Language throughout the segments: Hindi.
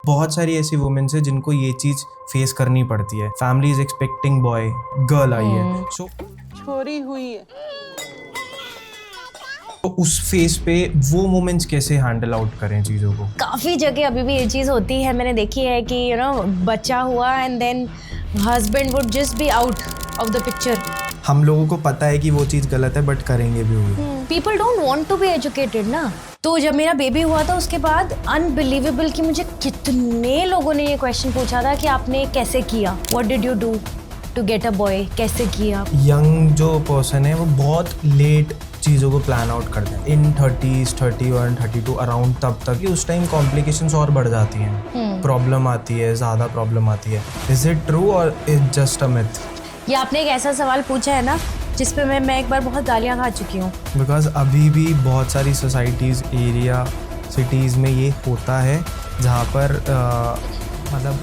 बहुत सारी ऐसी वुमेन्स है जिनको ये चीज फेस करनी पड़ती है। Family is expecting boy, girl I है, सो छोरी हुई है। तो उस फेस पे वो मोमेंट्स कैसे हैंडल आउट करें चीज़ों को? काफ़ी जगह अभी भी ये चीज़ होती है, मैंने देखी है कि बच्चा हुआ and then husband would just be out of the picture. हम लोगों को पता है कि वो चीज़ गलत है बट करेंगे भी वो। People don't want to be educated ना। तो जब मेरा बेबी हुआ था उसके बाद अनबिलीवेबल कि मुझे कितने लोगों ने ये क्वेश्चन पूछा था कि आपने कैसे किया, what did you do to get a boy, कैसे किया। यंग जो पर्सन है वो बहुत लेट चीज़ों को प्लान आउट करते हैं, इन 30s 31 32 अराउंड, तब तक कि उस टाइम कॉम्प्लिकेशंस और बढ़ जाती हैं, प्रॉब्लम आती है, ज़्यादा प्रॉब्लम आती है। इज इट ट्रू और इज जस्ट अ मिथ? ये आपने एक ऐसा सवाल पूछा है ना जिस पे मैं एक बार बहुत गालियाँ खा चुकी हूँ। बिकॉज अभी भी बहुत सारी सोसाइटीज़, एरिया, सिटीज़ में ये होता है जहाँ पर मतलब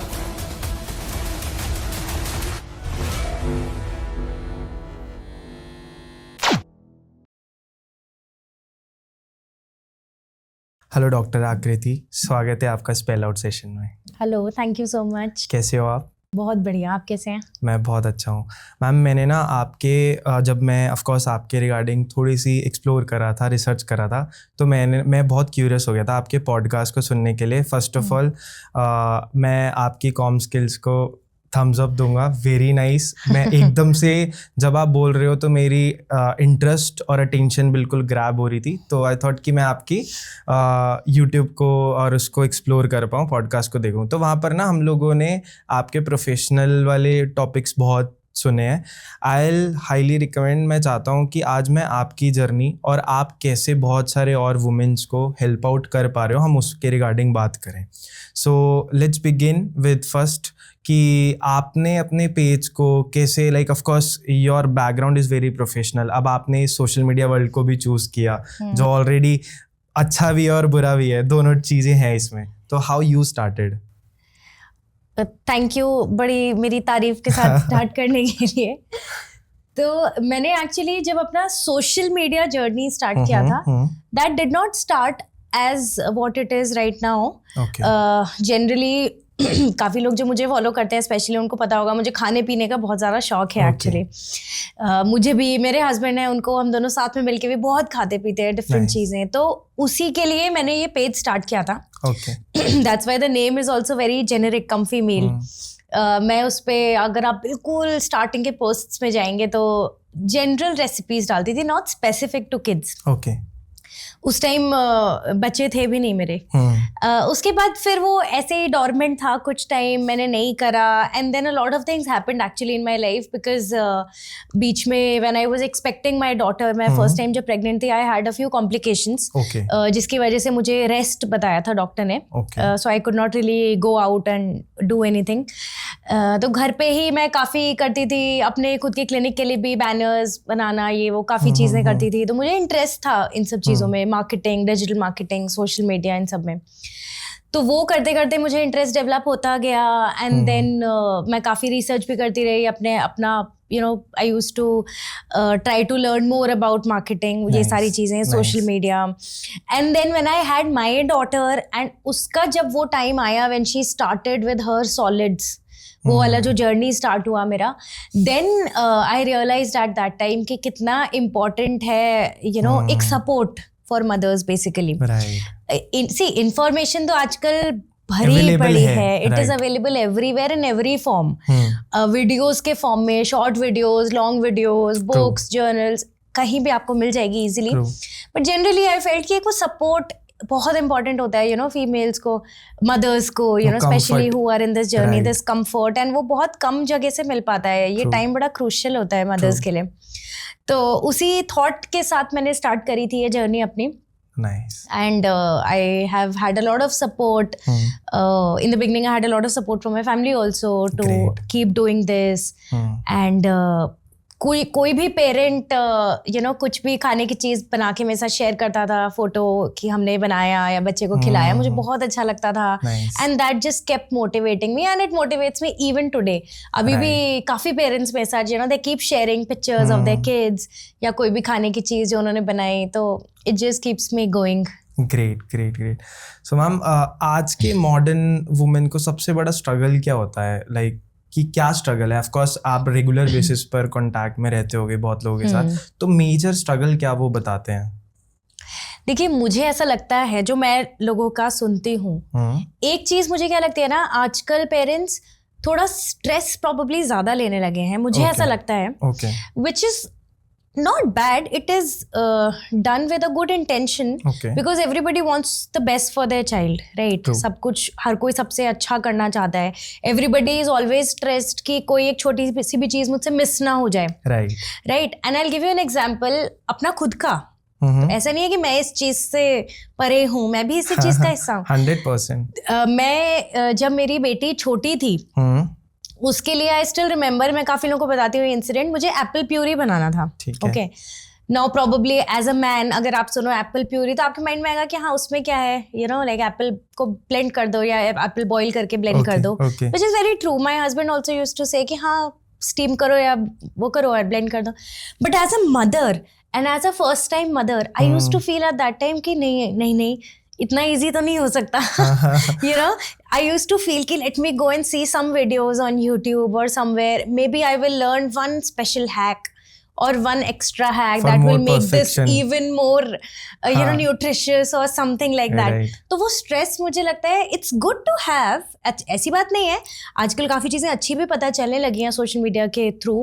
हेलो डॉक्टर आकृति, स्वागत है आपका स्पेल आउट सेशन में। Hello, thank you so much. कैसे हो आप? बहुत बढ़िया, आप कैसे हैं? मैं बहुत अच्छा हूँ मैम। मैंने ना आपके जब मैं ऑफकोर्स आपके रिगार्डिंग थोड़ी सी एक्सप्लोर करा था, रिसर्च करा था, तो मैं बहुत क्यूरियस हो गया था आपके पॉडकास्ट को सुनने के लिए। फर्स्ट ऑफ ऑल मैं आपकी कॉम स्किल्स को थम्स अप दूंगा, वेरी नाइस। मैं एकदम से जब आप बोल रहे हो तो मेरी इंटरेस्ट और अटेंशन बिल्कुल ग्रैब हो रही थी, तो आई थॉट कि मैं आपकी यूट्यूब को और उसको एक्सप्लोर कर पाऊँ, पॉडकास्ट को देखूँ। तो वहाँ पर ना हम लोगों ने आपके प्रोफेशनल वाले टॉपिक्स बहुत सुने हैं। आई विल हाईली रिकमेंड, मैं चाहता हूँ कि आज मैं आपकी जर्नी और आप कैसे बहुत सारे और वुमेन्स को हेल्प आउट कर पा रहे हो, हम उसके रिगार्डिंग बात करें। So let's begin with first कि आपने अपने पेज को कैसे, like of course your background is very professional, अब आपने सोशल मीडिया वर्ल्ड को भी चूज़ किया जो ऑलरेडी अच्छा भी है और बुरा भी है, दोनों चीज़ें हैं इसमें। तो how you started? Thank you, बड़ी मेरी तारीफ के साथ स्टार्ट करने के लिए। तो मैंने एक्चुअली जब अपना सोशल मीडिया जर्नी स्टार्ट किया था, that did not start as what it is right now. Generally काफ़ी लोग जो मुझे फॉलो करते हैं स्पेशली उनको पता होगा मुझे खाने पीने का बहुत ज़्यादा शौक है एक्चुअली। मुझे भी, मेरे हस्बैंड हैं, उनको हम दोनों साथ में मिलके भी बहुत खाते पीते हैं डिफरेंट चीज़ें, तो उसी के लिए मैंने ये पेज स्टार्ट किया था। That's why the name is also very generic, comfy meal. मैं उस पर, अगर आप बिल्कुल स्टार्टिंग के पोस्ट्स में जाएंगे तो जनरल रेसिपीज डालती थी, नॉट स्पेसिफिक टू किड्स। उस टाइम बच्चे थे भी नहीं मेरे। उसके बाद फिर वो ऐसे ही डॉर्मेंट था कुछ टाइम, मैंने नहीं करा, and then a lot of things happened actually in my life, because बीच में when I was expecting my daughter, मैं फर्स्ट टाइम जब प्रेग्नेंट थी, I had a few complications, जिसकी वजह से मुझे रेस्ट बताया था डॉक्टर ने, so I could not really go out and do anything. तो घर पे ही मैं काफ़ी करती थी, अपने खुद के क्लिनिक के लिए भी बैनर्स बनाना, ये वो काफ़ी चीज़ें करती थी। तो मुझे इंटरेस्ट था इन सब चीज़ों में, marketing, digital marketing, social media, इन सब में। तो वो करते करते मुझे इंटरेस्ट डेवलप होता गया, एंड देन मैं काफ़ी रिसर्च भी करती रही अपना I used to try to learn more about marketing, ये सारी चीज़ें, social media. And then when I had my daughter, and उसका जब वो टाइम आया when she started with her solids, वो वाला जो जर्नी स्टार्ट हुआ मेरा, then I realized at that time कि कितना इम्पोर्टेंट है एक support for mothers basically. See, information तो आजकल भरी पड़ी है, it is available everywhere in every form, videos के फॉर्म में, short videos, long videos, books, journals, कहीं भी आपको मिल जाएगी easily. But generally I felt कि एक वो सपोर्ट बहुत इंपॉर्टेंट होता है फीमेल्स को, मदर्स को, specially who are in this journey, this comfort, and वो बहुत कम जगह से मिल पाता है। ये टाइम बड़ा क्रूशियल होता है मदर्स के लिए। तो उसी थॉट के साथ मैंने स्टार्ट करी थी ये जर्नी अपनी। Nice. And I have had a lot of support. In the beginning, I had a lot of support from my family also to keep doing this. And कोई भी पेरेंट कुछ भी खाने की चीज़ बना के मेरे साथ शेयर करता था, फोटो कि हमने बनाया या बच्चे को खिलाया, मुझे बहुत अच्छा लगता था। And that just kept motivating me, and it motivates me even today. अभी भी काफ़ी पेरेंट्स मेरे साथ they keep sharing pictures of their kids या कोई भी खाने की चीज़ जो उन्होंने बनाई, तो it just keeps me going. Great great great. So ma'am, आज के मॉडर्न वुमेन को सबसे बड़ा स्ट्रगल क्या होता है, लाइक कि क्या स्ट्रगल है? ऑफ कोर्स आप रेगुलर बेसिस पर कांटेक्ट में रहते होगे बहुत लोगों के साथ, तो मेजर स्ट्रगल क्या वो बताते हैं? देखिए, मुझे ऐसा लगता है, जो मैं लोगों का सुनती हूँ, एक चीज मुझे क्या लगती है ना, आजकल पेरेंट्स थोड़ा स्ट्रेस प्रोबेबली ज्यादा लेने लगे हैं, मुझे ऐसा लगता है, which is not bad. It is done with a good intention, because everybody wants the best for their child, right? True. सब कुछ, हर कोई सबसे अच्छा करना चाहता है. Everybody is always stressed कि कोई एक छोटी सी भी चीज मुझसे मिस ना हो जाए, right? And I'll give you an example अपना खुद का. ऐसा नहीं है कि मैं इस चीज से परे हूँ, मैं भी इस चीज का हिस्सा हूँ. 100%. मैं जब मेरी बेटी छोटी थी, उसके लिए आई स्टिल रिमेंबर, मैं काफी लोगों को बताती हूँ इंसिडेंट, मुझे एप्पल प्यूरी बनाना था. Okay, now probably as a man अगर आप सुनो एप्पल प्यूरी तो आपके माइंड में आएगा कि हाँ उसमें क्या है, यू नो, लाइक एप्पल को ब्लेंड कर दो या एप्पल बॉईल करके ब्लेंड कर दो, which is very true. My husband also used to say कि हाँ स्टीम करो या वो करो और ब्लेंड कर दो. But as a mother and as a first time mother, I used to feel at that time कि नहीं इतना इजी तो नहीं हो सकता. You know, I used to feel कि let me go and see some videos on YouTube or somewhere. Maybe I will learn one special hack or one extra hack that will make this even more, you know, nutritious or something like that. तो वो stress मुझे लगता है it's good to have. ऐसी बात नहीं है, आजकल काफ़ी चीज़ें अच्छी भी पता चलने लगी हैं सोशल मीडिया के थ्रू.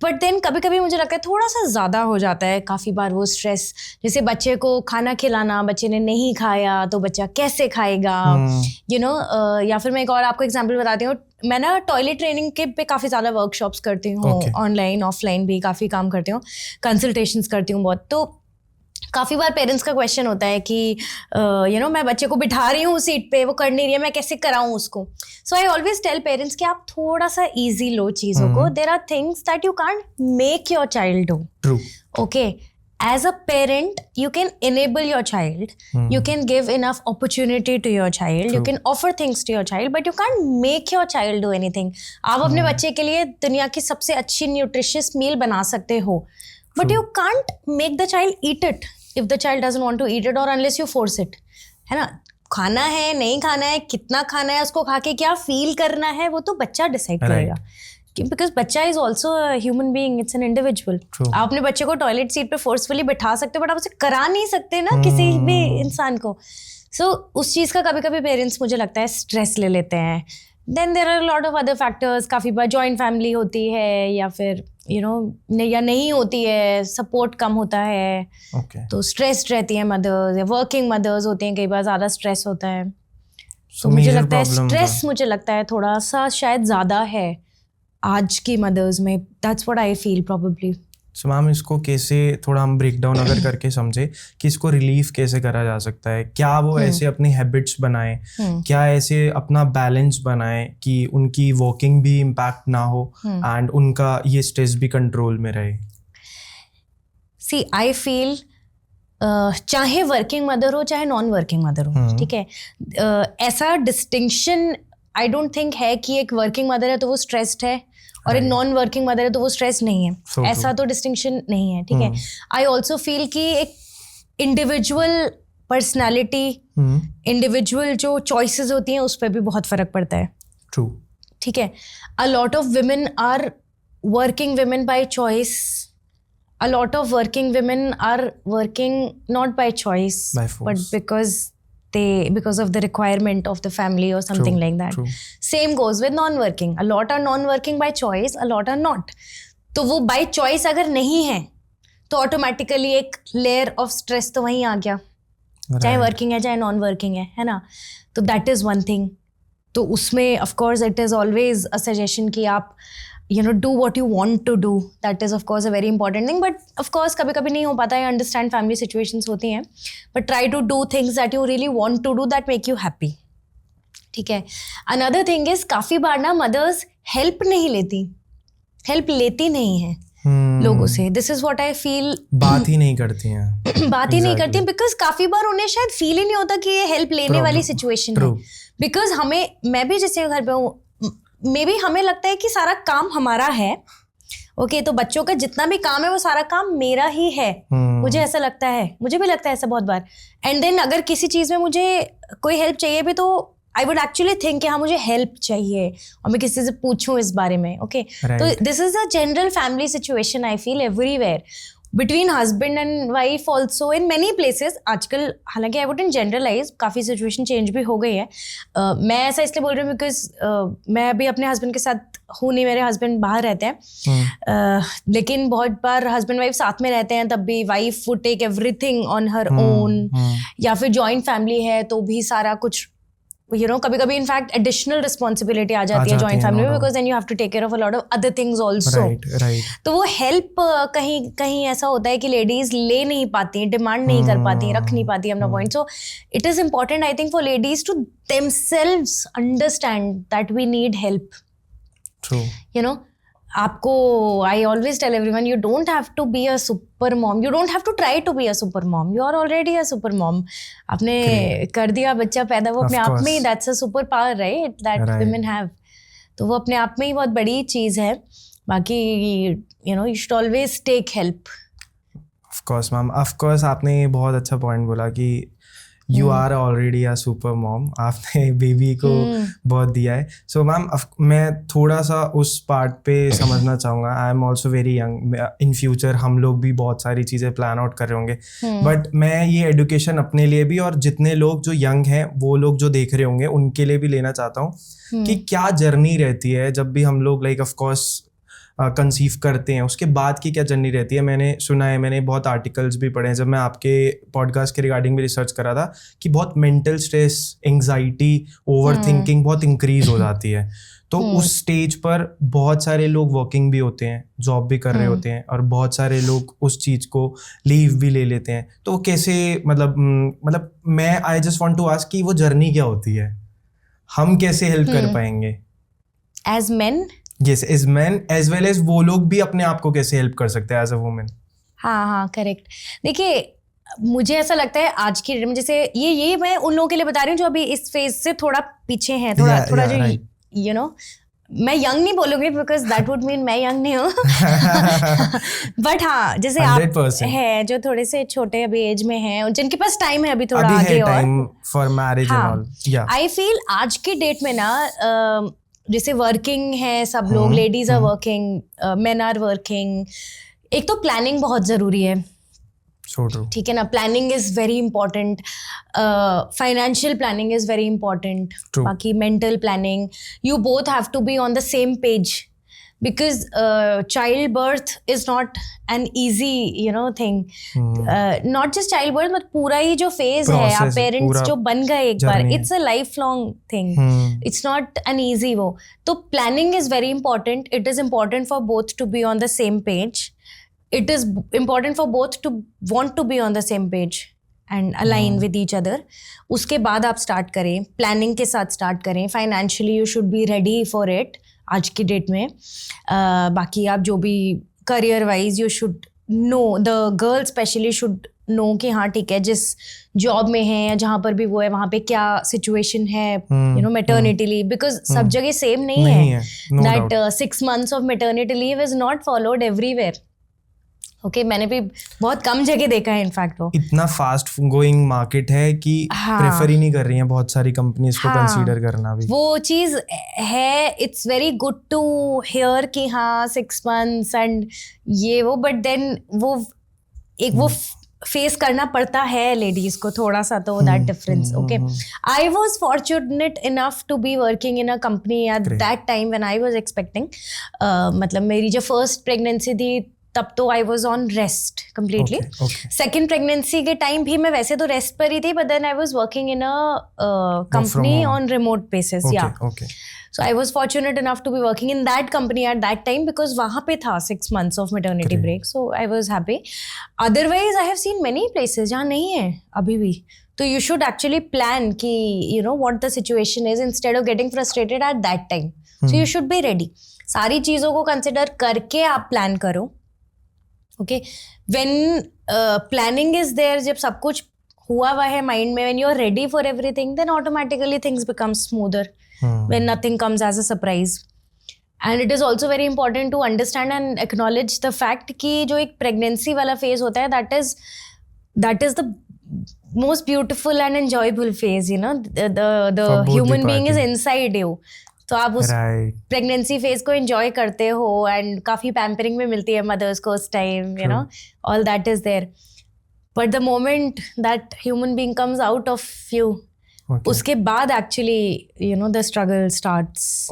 बट देन कभी कभी मुझे लगता है थोड़ा सा ज़्यादा हो जाता है काफ़ी बार वो स्ट्रेस. जैसे बच्चे को खाना खिलाना, बच्चे ने नहीं खाया तो बच्चा कैसे खाएगा, यू नो. या फिर मैं एक और आपको एग्जांपल बताती हूँ. मैं ना टॉयलेट ट्रेनिंग के पे काफ़ी ज़्यादा वर्कशॉप्स करती हूँ, ऑनलाइन ऑफलाइन भी काफ़ी काम करती हूँ, कंसल्टेशंस करती हूँ बहुत. तो काफ़ी बार पेरेंट्स का क्वेश्चन होता है कि यू नो मैं बच्चे को बिठा रही हूँ सीट पे, वो कर नहीं रही है, मैं कैसे कराऊँ उसको. So I always tell parents कि आप थोड़ा सा इजी लो चीज़ों को. There are things that you can't make your child do. True. Okay, as a parent you can enable your child, you can give enough opportunity to your child. True. You can offer things to your child, but you can't make your child do anything. आप अपने बच्चे के लिए दुनिया की सबसे अच्छी न्यूट्रिशियस मील बना सकते हो, but you can't make the child eat it if the child doesn't want to eat it or unless you force it. है ना, खाना है नहीं खाना है, कितना खाना है, उसको खा के क्या फील करना है, वो तो बच्चा डिसाइड करेगा. बिकॉज बच्चा is also human being, it's an individual. आप अपने बच्चे को टॉयलेट सीट पे फोर्सफुली बैठा सकते हो, बट आप उसे करा नहीं सकते ना किसी भी इंसान को. सो उस चीज़ का कभी कभी पेरेंट्स मुझे लगता है स्ट्रेस ले लेते हैं. Then there are lot of other factors. काफ़ी बार जॉइंट फैमिली होती है या फिर यू नो या नहीं होती है, सपोर्ट कम होता है, तो स्ट्रेस्ड रहती है मदर्स, या वर्किंग मदर्स होती हैं, कई बार ज़्यादा स्ट्रेस होता है. तो मुझे लगता है स्ट्रेस मुझे लगता है थोड़ा सा शायद ज़्यादा है आज की मदर्स में. That's what I feel probably. So ma'am, इसको कैसे थोड़ा हम ब्रेक डाउन अगर करके समझे कि इसको रिलीफ कैसे करा जा सकता है? क्या वो ऐसे अपनी हैबिट्स बनाए, क्या ऐसे अपना बैलेंस बनाए कि उनकी वॉकिंग भी इम्पैक्ट ना हो एंड उनका ये स्ट्रेस भी कंट्रोल में रहे? सी आई फील चाहे वर्किंग मदर हो चाहे नॉन वर्किंग मदर हो, ठीक है, ऐसा डिस्टिंक्शन आई डोंट थिंक है कि एक वर्किंग मदर है तो वो स्ट्रेस्ड है और एक नॉन वर्किंग मदर है तो वो स्ट्रेस नहीं है. ऐसा तो डिस्टिंक्शन नहीं है, ठीक है. आई ऑल्सो फील कि एक इंडिविजुअल पर्सनैलिटी, इंडिविजुअल जो चॉइसेस होती हैं उस पर भी बहुत फर्क पड़ता है. ट्रू. ठीक है. A lot of women are working women by choice. A lot of working women are working not by choice, but because of the requirement of the family or something like that. True. Same goes with non-working. A lot are non-working by choice, a lot are not. तो वो by choice अगर नहीं है तो automatically एक layer of stress तो वहीं आ गया, चाहे working है चाहे non-working है ना. तो that is one thing. तो उसमें of course it is always a suggestion कि आप you know do what you want to do. That is of course a very important thing, but of course कभी कभी नहीं हो पाता है. understand family situations होती हैं, but try to do things that you really want to do that make you happy. ठीक है. another thing is काफ़ी बार ना mothers help नहीं लेती, help लेती नहीं है लोगों से. this is what I feel. बात ही नहीं करती हैं. बात ही नहीं करती हैं because काफ़ी बार उन्हें शायद feel ही नहीं होता कि ये help लेने वाली situation है. because हमें, मैं भी जैसे घर पे हूँ, मे बी हमें लगता है कि सारा काम हमारा है ओके तो बच्चों का जितना भी काम है वो सारा काम मेरा ही है, मुझे ऐसा लगता है, मुझे भी लगता है ऐसा बहुत बार। एंड देन अगर किसी चीज़ में मुझे कोई हेल्प चाहिए भी तो आई वुड एक्चुअली थिंक कि हाँ मुझे हेल्प चाहिए और मैं किसी से पूछूं इस बारे में। ओके तो this is a general family situation I feel everywhere, between husband and wife also in many places आजकल। हालांकि आई वुडंट जनरलाइज, काफ़ी सिचुएशन चेंज भी हो गई है। मैं ऐसा इसलिए बोल रही हूँ बिकॉज मैं अभी अपने हस्बैंड के साथ हूँ नहीं, मेरे हस्बैंड बाहर रहते हैं। लेकिन बहुत बार हस्बैंड वाइफ साथ में रहते हैं तब भी wife would take everything on her own, या फिर जॉइंट फैमिली है तो भी सारा कुछ कभी कभी इनफैक्ट एडिशनल रिस्पॉन्सिबिलिटी आ जाती है जॉइंट फैमिली में, because then you have to take care of a lot of other things also. तो वो हेल्प कहीं कहीं ऐसा होता है कि लेडीज ले नहीं पाती, डिमांड नहीं कर पाती, रख नहीं पाती अपना point. So it is important I think for ladies to themselves understand that we need help. True, आपको I always tell everyone you don't have to be a super mom, you don't have to try to be a super mom, you are already a super mom. आपने कर दिया बच्चा पैदा, वो अपने आप में ही that's a super power right that women have. तो वो अपने आप में ही बहुत बड़ी चीज़ है। बाकी you should always take help. Of course ma'am, of course आपने ये बहुत अच्छा पॉइंट बोला कि you are already a super mom, आपने बेबी को बहुत दिया है। सो मैम मैं थोड़ा सा उस पार्ट पे समझना चाहूँगा। I am also very young, in future हम लोग भी बहुत सारी चीज़ें प्लान आउट कर रहे होंगे, बट मैं ये एडुकेशन अपने लिए भी और जितने लोग जो यंग हैं वो लोग जो देख रहे होंगे उनके लिए भी लेना चाहता हूँ कि क्या जर्नी रहती है जब भी हम लोग लाइक ऑफ कोर्स कंसीव करते हैं, उसके बाद की क्या जर्नी रहती है। मैंने सुना है, मैंने बहुत आर्टिकल्स भी पढ़े हैं, जब मैं आपके पॉडकास्ट के रिगार्डिंग भी रिसर्च करा था कि बहुत mental stress, anxiety, over thinking बहुत इंक्रीज हो जाती है। तो उस स्टेज पर बहुत सारे लोग वर्किंग भी होते हैं, जॉब भी कर रहे होते हैं, और बहुत सारे लोग उस चीज़ को लीव भी ले लेते हैं। तो कैसे मतलब मैं I just want to ask कि वो जर्नी क्या होती है, हम कैसे हेल्प कर पाएंगे as men? Yes, as men as well as वो लोग भी अपने आप को कैसे हेल्प कर सकते हैं एज अ वुमेन। हाँ करेक्ट। देखिए मुझे ऐसा लगता है आज की डेट में, जैसे ये मैं उन लोगों के लिए बता रही हूँ जो अभी इस फेज से थोड़ा पीछे हैं, थोड़ा जो right. मैं यंग नहीं बोलूंगी बिकॉज दैट वुड मीन मैं यंग नहीं हूँ बट हाँ जैसे 100%. आप है जो थोड़े से छोटे अभी एज में हैं, जिनके पास टाइम है अभी थोड़ा आगे और for marriage and all. I feel आज की डेट में ना जैसे वर्किंग है सब लोग, ladies are working, men are working, एक तो प्लानिंग बहुत ज़रूरी है। ठीक है ना, planning is very important, financial planning is very important, बाकी mental planning, you both have to be on the same page because childbirth is not an easy thing. Not just childbirth but पूरा ही जो phase है, आप parents जो बन गए एक बार, it's a lifelong thing. It's not an easy वो. तो planning is very important. It is important for both to be on the same page. It is important for both to want to be on the same page and align with each other. उसके बाद आप start करें, planning के साथ start करें, financially you should be ready for it. आज की डेट में बाकी आप जो भी career wise you should know, the girl specially should know कि हाँ ठीक है जिस जॉब में है या जहाँ पर भी वो है वहाँ पे क्या सिचुएशन है मैटर्निटी लीव, बिकॉज सब जगह सेम नहीं है। That 6 months of maternity leave is not followed everywhere. Okay मैंने भी बहुत कम जगह देखा है इनफैक्ट। वो इतना फास्ट गोइंग मार्केट है कि प्रेफर ही नहीं कर रही हैं बहुत सारी कंपनीज को कंसीडर करना भी। वो चीज़ है, it's very good to hear कि हाँ 6 months एंड ये वो, बट देन वो एक वो फेस करना पड़ता है लेडीज को थोड़ा सा, तो that difference. Okay I was fortunate enough to be working in a company at that time when I was expecting. मतलब मेरी जो फर्स्ट प्रेगनेंसी थी तब तो I was on rest completely. Second pregnancy के टाइम भी मैं वैसे तो रेस्ट पर ही थी, but then I was working in a company on remote basis. या so I was fortunate enough to be working in that company at that time because वहाँ पे था 6 months of maternity break, so I was happy. Otherwise I have seen many places जहाँ नहीं है अभी भी, तो you should actually plan कि what the situation is instead of getting frustrated at that time. So you should be ready. सारी चीज़ों को consider करके आप plan करो। Okay, when planning is there, जब सब कुछ हुआ हुआ है mind में, when you are ready for everything, then automatically things become smoother when nothing comes as a surprise. And it is also very important to understand and acknowledge the fact कि जो एक प्रेगनेंसी वाला फेज होता है that is the most beautiful and enjoyable phase, you know, the human being is inside you. तो आप उस प्रेगनेंसी फेज को एंजॉय करते हो एंड काफी पैम्परिंग भी मिलती है मदर्स को उस time, you know, all that is there. But the moment that human being comes out of you, उसके बाद actually you know the struggle starts.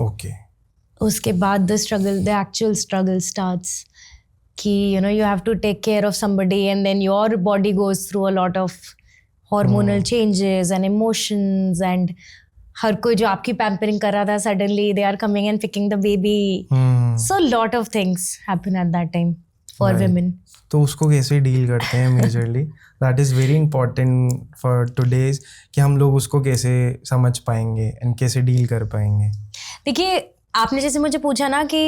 उसके बाद द एक्चुअल स्ट्रगल स्टार्ट्स कि you know you have to take care of somebody and then your body goes through a lot of hormonal changes and emotions, and हर कोई जो आपकी पैम्परिंग कर रहा था suddenly they are coming and picking the baby. So lot of things happen at that time for women. तो उसको कैसे डील करते हैं majorly? That is very important for today's, कि हम लोग उसको कैसे समझ पाएंगे एंड कैसे डील कर पाएंगे. देखिए, आपने जैसे मुझे पूछा ना कि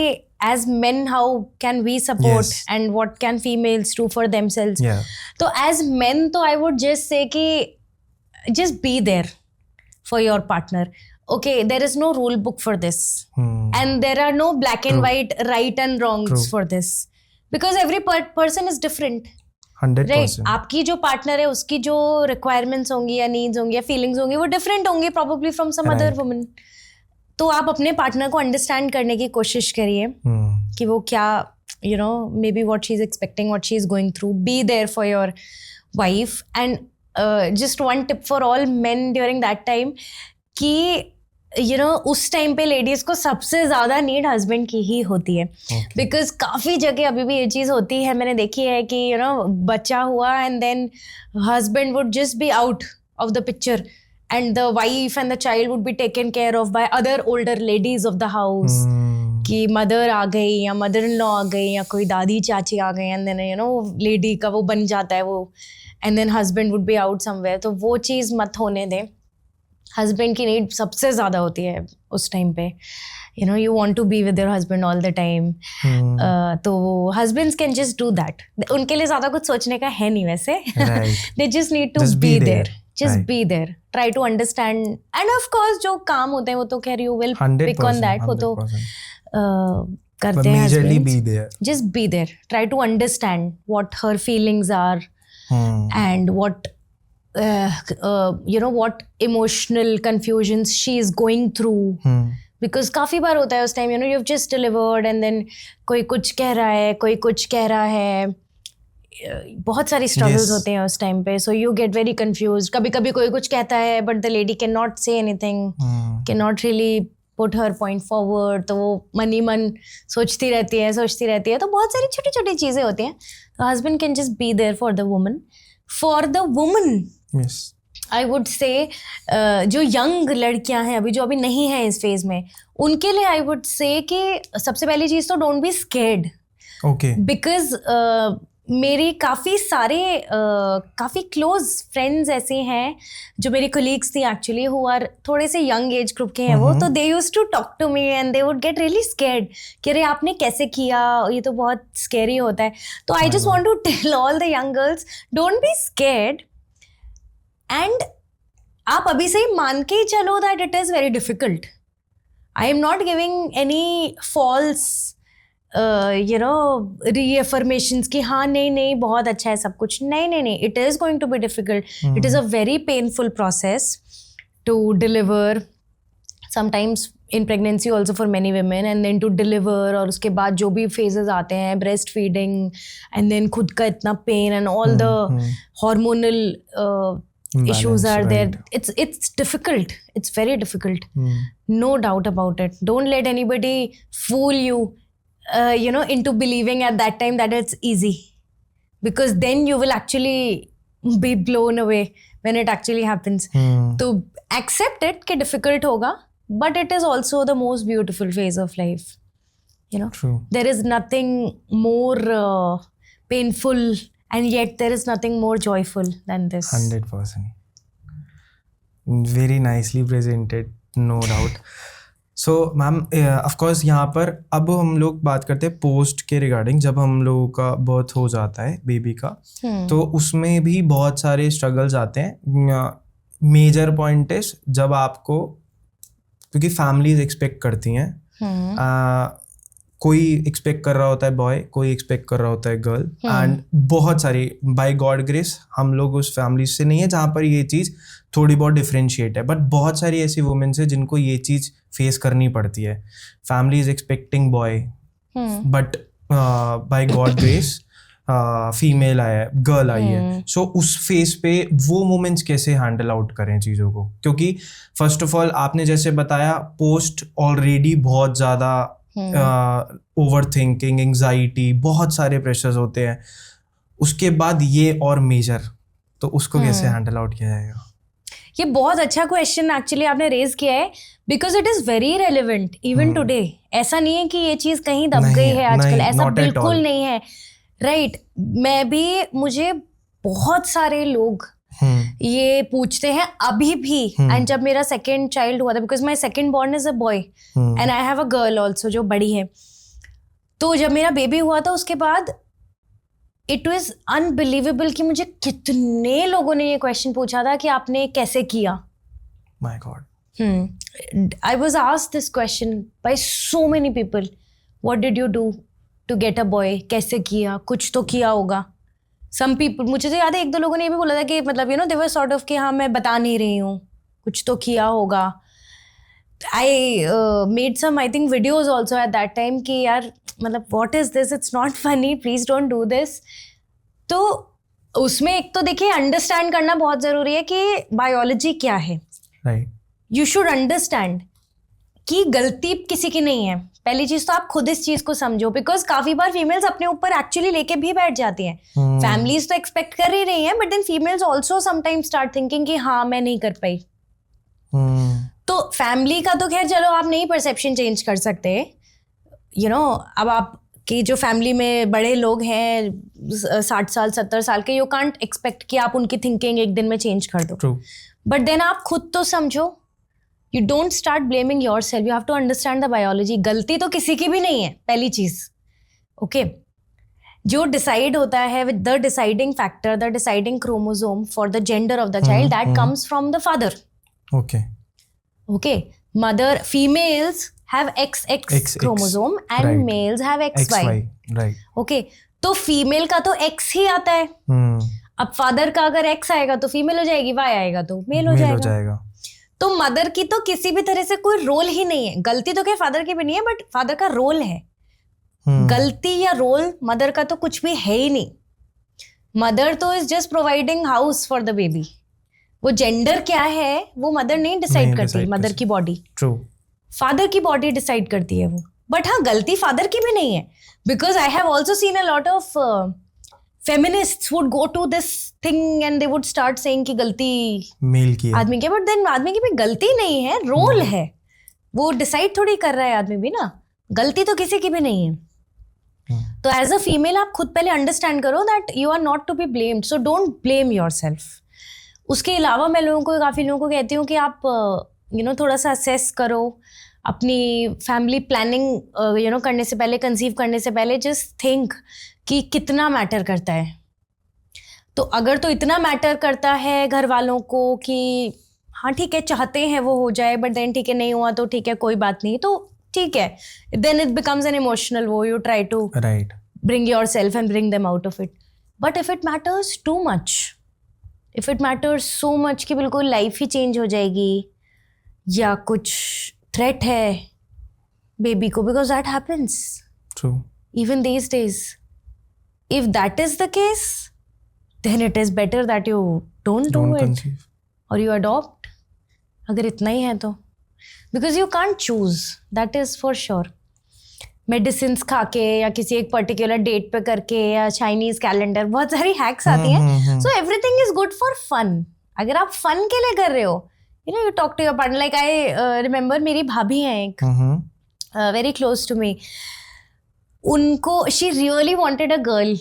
as men how can we support and what can females do for themselves. तो as men तो I would just say कि just be there for your partner. Okay, there is no rule book for this and there are no black and white right and wrongs for this, because every person is different. 100%. Right? आपकी जो partner है उसकी जो requirements होंगी या needs होंगी या feelings होंगी वो different होंगी probably from some other woman. तो आप अपने पार्टनर को अंडरस्टैंड करने की कोशिश करिए कि वो क्या, you know, maybe what she is expecting, what she is going through. Be there for your wife. And just one tip for all men during that time कि यू नो उस टाइम पे लेडीज को सबसे ज़्यादा नीड हस्बैंड की ही होती है. बिकॉज काफ़ी जगह अभी भी ये चीज़ होती है, मैंने देखी है कि यू नो बच्चा हुआ and then husband would just be out of the picture and the wife and the child would be taken care of by other older ladies of the house. कि मदर आ गई या मदर इन लॉ आ गई या कोई दादी चाची आ गई and then you know lady का वो बन जाता है वो, and then husband would be out somewhere. तो वो चीज़ मत होने दें. हस्बैंड की नीड सबसे ज़्यादा होती है उस टाइम पे. You know, you want to be with your husband all the time. तो husbands can just do that. उनके लिए ज़्यादा कुछ सोचने का है नहीं वैसे. They just need to be there. Just be there. Try to understand. And of course, जो काम होते हैं वो तो खैर you will pick on that. वो तो करते हैं husbands. Majorly be there. Just be there. Try to understand what her feelings are and what you know what emotional confusions she is going through. Because काफ़ी बार होता है उस time, you know, you've just delivered and then कोई कुछ कह रहा है, कोई कुछ कह रहा है. बहुत सारी स्ट्रगल्स होते हैं उस टाइम पे. So you get very confuse. कभी कभी कोई कुछ कहता है but the lady can not say anything, can not really put her point forward. तो वो मन ही मन सोचती रहती है. तो बहुत सारी छोटी छोटी चीज़ें होती हैं. तो husband can just be there for the woman. For the woman I would say जो यंग लड़कियां हैं जो अभी नहीं हैं इस फेज में, उनके लिए आई वुड से कि सबसे पहली चीज़ तो डोंट बी स्केर्ड. बिकॉज मेरी काफ़ी क्लोज फ्रेंड्स ऐसे हैं जो मेरी कोलीग्स थी एक्चुअली, हु आर थोड़े से यंग एज ग्रुप के हैं वो. तो they used to talk to me and they would get really scared कि अरे आपने कैसे किया, ये तो बहुत स्केरी होता है. तो I just want to tell all the young girls, don't be scared. And आप अभी से ही मान के ही चलो that it is very difficult. I am not giving any false you know reaffirmations कि हाँ नहीं बहुत अच्छा है सब कुछ. नहीं, it is going to be difficult. It is a very painful process to deliver, sometimes in pregnancy also for many women, and then to deliver, और उसके बाद जो भी phases आते हैं, breast feeding, and then खुद का इतना pain and all the hormonal issues are there. It's difficult. It's very difficult. No doubt about it. Don't let anybody fool you you know into believing at that time that it's easy, because then you will actually be blown away when it actually happens. So accept it कि difficult होगा, but it is also the most beautiful phase of life, you know. True. There is nothing more painful and yet there is nothing more joyful than this. 100%. Very nicely presented, no doubt. So ma'am of course यहाँ पर अब हम लोग बात करते हैं पोस्ट के रिगार्डिंग. जब हम लोगों का बर्थ हो जाता है बेबी का, तो उसमें भी बहुत सारे स्ट्रगल्स आते हैं. मेजर पॉइंट इज जब आपको, क्योंकि फैमिलीज एक्सपेक्ट करती हैं कोई एक्सपेक्ट कर रहा होता है बॉय, कोई एक्सपेक्ट कर रहा होता है गर्ल, एंड बहुत सारी बाय गॉड ग्रेस हम लोग उस फैमिली से नहीं है जहाँ पर ये चीज़ थोड़ी बहुत डिफरेंशिएट है, बट बहुत सारी ऐसी वुमेन्स है जिनको ये चीज़ फेस करनी पड़ती है. Family is expecting boy, but by God grace female आया है, गर्ल आई है. सो उस फेस पे वो मोमेंट्स कैसे हैंडल आउट करें चीज़ों को, क्योंकि फर्स्ट ऑफ ऑल आपने जैसे बताया पोस्ट ऑलरेडी बहुत ज़्यादा ओवर थिंकिंग, एंग्जाइटी, बहुत सारे प्रेशर्स होते हैं, उसके बाद ये और मेजर, तो उसको कैसे हैंडल आउट किया जाएगा? ये बहुत अच्छा क्वेश्चन एक्चुअली आपने रेज किया है, because it is very relevant even today. ऐसा नहीं है कि ये चीज कहीं दब गई है आजकल, ऐसा बिल्कुल नहीं है. राइट, मैं भी, मुझे बहुत सारे लोग ये पूछते हैं अभी भी. एंड जब मेरा सेकंड चाइल्ड हुआ था, because my second born is a boy and I have a girl also जो बड़ी है, तो जब मेरा बेबी हुआ था उसके बाद इट वाज अनबिलीवेबल कि मुझे कितने लोगों ने ये क्वेश्चन पूछा था कि आपने कैसे किया. My God. I was asked this question by so many people. What did you do to get a boy? कैसे किया? कुछ तो किया होगा. Some people, मुझे तो याद है 1-2 लोगों ने ये भी बोला था कि मतलब they were sort of कि हाँ मैं बता नहीं रही हूँ, कुछ तो किया होगा. I made some I think videos also at that time कि यार मतलब what is this? It's not funny. Please don't do this. तो उसमें एक तो देखिए अंडरस्टैंड करना बहुत ज़रूरी है कि बायोलॉजी क्या है. Right. You should understand कि गलती किसी की नहीं है. पहली चीज तो आप खुद इस चीज को समझो, बिकॉज काफी बार फीमेल्स अपने ऊपर एक्चुअली लेके भी बैठ जाती हैं. फैमिलीज तो एक्सपेक्ट कर ही रही हैं, but then females also sometimes start thinking कि हाँ मैं नहीं कर पाई. तो फैमिली का तो खैर चलो आप नहीं परसेप्शन चेंज कर सकते. अब आप कि जो फैमिली में बड़े लोग हैं 60 साल 70 साल के, यू कांट एक्सपेक्ट कि आप उनकी थिंकिंग एक दिन में चेंज कर दो. बट देन आप खुद तो समझो. You don't start blaming yourself. You have to understand the biology. गलती तो किसी की भी नहीं है, पहली चीज. Okay. जो decide होता है with the deciding factor, the deciding chromosome for the gender of the child, that comes from the father. Okay. Okay. Mother, females have XX chromosome and right. males have XY. Right. Okay. तो female का तो X ही आता है. अब father का अगर X आएगा तो female हो जाएगी, Y आएगा तो male हो जाएगा. तो मदर की तो किसी भी तरह से कोई रोल ही नहीं है. गलती तो क्या फादर की भी नहीं है, बट फादर का रोल है. गलती या रोल मदर का तो कुछ भी है ही नहीं. मदर तो is just providing house for the baby. वो जेंडर क्या है वो मदर नहीं डिसाइड करती. मदर की बॉडी, ट्रू, फादर की बॉडी डिसाइड करती है वो. बट हाँ, गलती फादर की भी नहीं है, because I have also seen a lot of feminists would go to this thing and they would start saying कि गलती मेल की है, आदमी की. बट देन आदमी की भी गलती नहीं है, रोल है. वो डिसाइड थोड़ी कर रहा है आदमी भी ना. गलती तो किसी की भी नहीं है. तो एज अ फीमेल आप खुद पहले अंडरस्टैंड करो that you are not to be blamed. So don't blame yourself. उसके अलावा मैं काफ़ी लोगों को कहती हूँ कि आप थोड़ा सा असेस करो अपनी फैमिली प्लानिंग करने से पहले, कंसीव करने से पहले. जस्ट थिंक कि कितना मैटर करता है. तो अगर तो इतना मैटर करता है घर वालों को कि हाँ ठीक है चाहते हैं वो हो जाए, बट देन ठीक है नहीं हुआ तो ठीक है कोई बात नहीं, तो ठीक है. Then it becomes an emotional वो, you try to bring yourself and bring them out of it. But if it matters too much, if it matters so much कि बिल्कुल लाइफ ही चेंज हो जाएगी या कुछ थ्रेट है बेबी को, because that happens even these days. If that is the case, then it is better that you don't do it conceive. Or you adopt. अगर इतना ही है तो, because you can't choose, that is for sure. Medicines खा के या किसी एक particular date पे करके या Chinese calendar, बहुत सारी hacks आती हैं. So everything is good for fun. अगर आप fun के लिए कर रहे हो, you talk to your partner. Like I remember मेरी भाभी हैं एक, very close to me. उनको she really wanted a girl.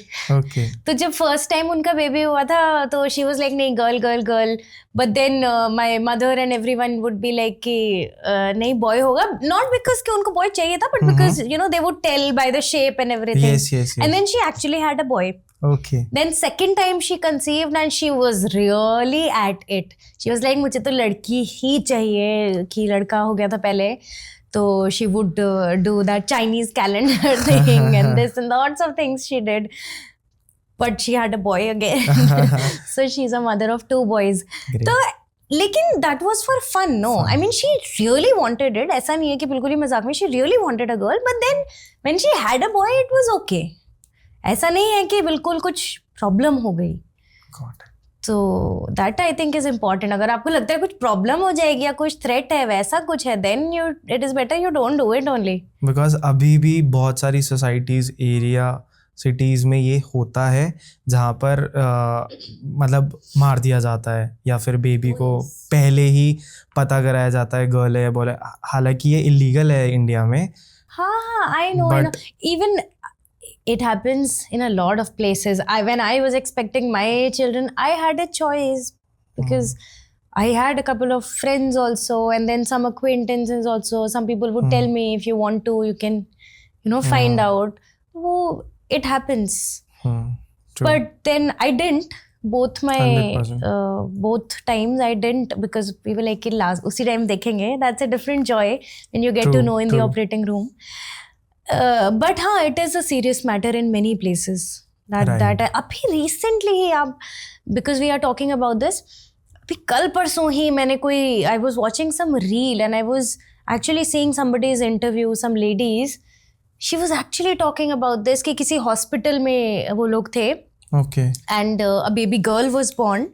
तो जब फर्स्ट टाइम उनका बेबी हुआ था तो शी वॉज लाइक नहीं girl girl girl. But then my mother and everyone would be like कि नहीं बॉय होगा. नॉट बिकॉज कि उनको बॉय चाहिए था, but because they would tell by the shape and everything. And then she actually had a boy. Then second time she conceived and she was really at it. She was like मुझे तो लड़की ही चाहिए, कि लड़का हो गया था पहले. So she would do that Chinese calendar thing and this and lots of things she did. But she had a boy again. So she's a mother of 2 boys. तो लेकिन that was for fun, no? I mean, she really wanted it. ऐसा नहीं है कि बिल्कुल ही मजाक में. She really wanted a girl. But then when she had a boy, it was okay. ऐसा नहीं है कि बिल्कुल कुछ problem हो गई. So that I think is important. अगर आपको लगता है कुछ प्रॉब्लम हो जाएगी या कुछ थ्रेट है वैसा कुछ है, then it is better you don't do it only. Because अभी भी बहुत सारी सोसाइटीज, एरिया, सिटीज़ में ये होता है जहाँ पर मतलब मार दिया जाता है या फिर बेबी को पहले ही पता कराया जाता है गर्ल है बोले, हालांकि ये इलीगल है इंडिया में. हाँ, I know. Even it happens in a lot of places. When I was expecting my children, I had a choice because I had a couple of friends also, and then some acquaintances also. Some people would tell me, if you want to, you can, find out. So it happens. But then I didn't. Both times I didn't, because we were like, usi time dekhenge. That's a different joy when you get to know in the operating room. But हाँ, it is a serious matter in many places. That अभी recently ही आप, because we are talking about this, अभी कल परसों ही मैंने कोई, I was watching some reel and I was actually seeing somebody's interview, some ladies, she was actually talking about this कि किसी hospital में वो लोग थे. Okay. And a baby girl was born.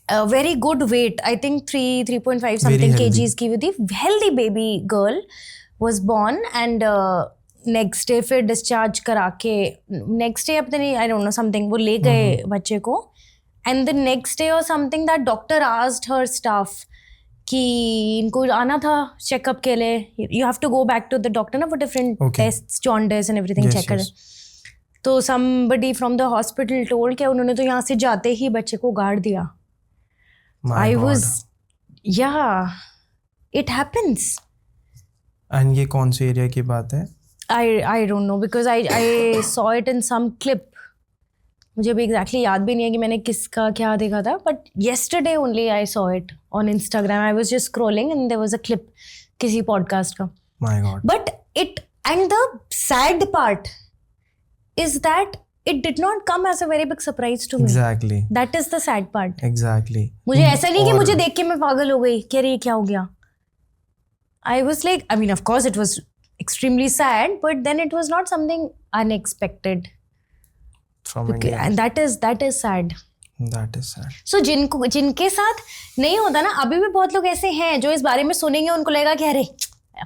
A very good weight, I think 3.5 something kgs की थी. Healthy baby girl was born and next day फिर डिस्चार्ज करा के नेक्स्ट डे अपने आई डोंट नो समथिंग वो ले गए बच्चे को, एंड द नेक्स्ट डे और something that doctor asked her staff कि इनको आना था चेकअप के लिए, you have to go back to the doctor ना for different tests, jaundice and everything check कर. तो somebody from the hospital told कि उन्होंने तो यहाँ से जाते ही बच्चे को गाड़ दिया. I was it happens. And ये कौन से एरिया की बात है? I don't know because I saw it in some clip. मुझे भी exactly याद भी नहीं है कि मैंने किसका क्या देखा था, but yesterday only I saw it on Instagram. I was just scrolling and there was a clip किसी podcast का. My God. But and the sad part is that it did not come as a very big surprise to me. Exactly. That is the sad part. Exactly. मुझे ऐसा नहीं कि मुझे देख के मैं पागल हो गई कि अरे क्या हो गया. I was like, I mean, of course it was extremely sad, but then it was not something unexpected. And that is sad. That is sad. So जिनके साथ नहीं होता ना, अभी भी बहुत लोग ऐसे हैं जो इस बारे में सुनेंगे उनको लगेगा कि अरे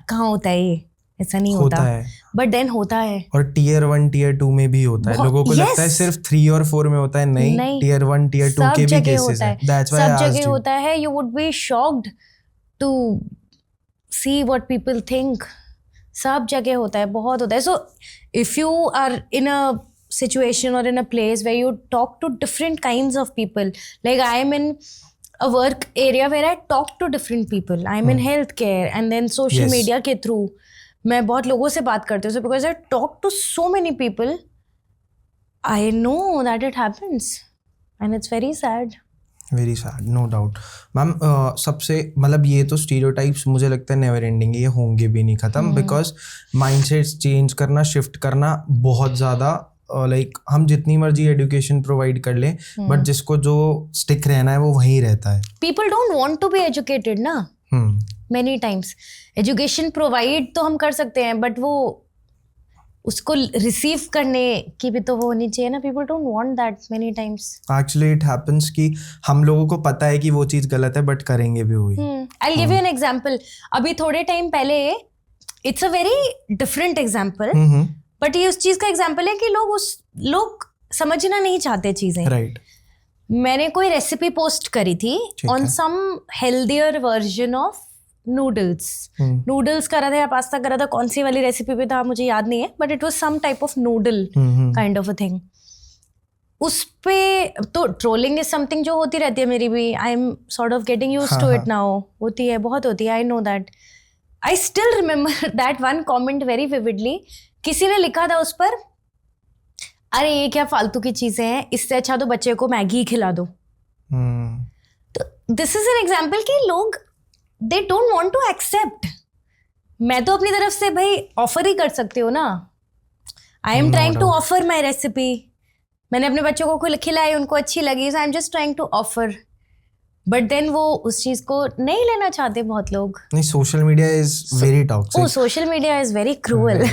कहाँ होता है ये, ऐसा नहीं होता है. But then होता है. और tier 1 tier 2 में भी होता है. लोगों को लगता है सिर्फ 3 और 4 में होता है. नहीं, tier 1 tier 2 के भी केसेस हैं. That's why I asked you. सब जगह होता है. You would be shocked to see what people think. सब जगह होता है, बहुत होता है. So if you are in a situation or in a place where you talk to different kinds of people, like I am in a work area where I talk to different people. I am in healthcare and then social media के through मैं बहुत लोगों से बात करती हूँ. So because I talk to so many people, I know that it happens and it's very sad. Very sad, no doubt. Ma'am सबसे मतलब ये तो स्टीरियोटाइप्स मुझे लगता है नेवर एंडिंग, ये होंगे भी नहीं ख़त्म. बिकॉज माइंडसेट्स चेंज करना, शिफ्ट करना बहुत ज़्यादा, लाइक हम जितनी मर्जी एजुकेशन प्रोवाइड कर लें बट जिसको जो स्टिक रहना है वो वहीं रहता है. People don't want to be educated ना. मेनी टाइम्स एजुकेशन प्रोवाइड तो हम कर सकते हैं बट वो उसको रिसीव करने की भी तो वो होनी चाहिए ना. People don't want that many times. Actually it happens कि हम लोगों को पता है कि वो चीज़ गलत है बट करेंगे भी वही. I will give you an example. अभी थोड़े टाइम पहले, it's a very different example, but ये उस चीज़ का एग्जांपल है कि लोग समझना नहीं चाहते चीज़ें. राइट. मैंने कोई रेसिपी पोस्ट करी थी on some healthier version of noodles करा था या पास्ता करा था, कौन सी वाली रेसिपी पे था मुझे याद नहीं है, but it was some type of noodle kind of a thing. उस पे तो ट्रोलिंग इज समथिंग जो होती रहती है मेरी भी. I am sort of getting used to it now. होती है, बहुत होती है. I know that. I still remember that one comment very vividly. किसी ने लिखा था उस पर, अरे ये क्या फालतू की चीजें हैं, इससे अच्छा तो बच्चे को मैगी खिला दो. तो दिस इज एन एग्जाम्पल कि लोग they don't want to accept. मैं तो अपनी तरफ से भाई ऑफर ही कर सकती हूँ ना. I am trying to offer my recipe. मैंने अपने बच्चों को खिलाई, उनको अच्छी लगी, so I am just trying to offer. But then वो उस चीज को नहीं लेना चाहते बहुत लोग. नहीं, social media is very toxic. Oh, social media is very cruel.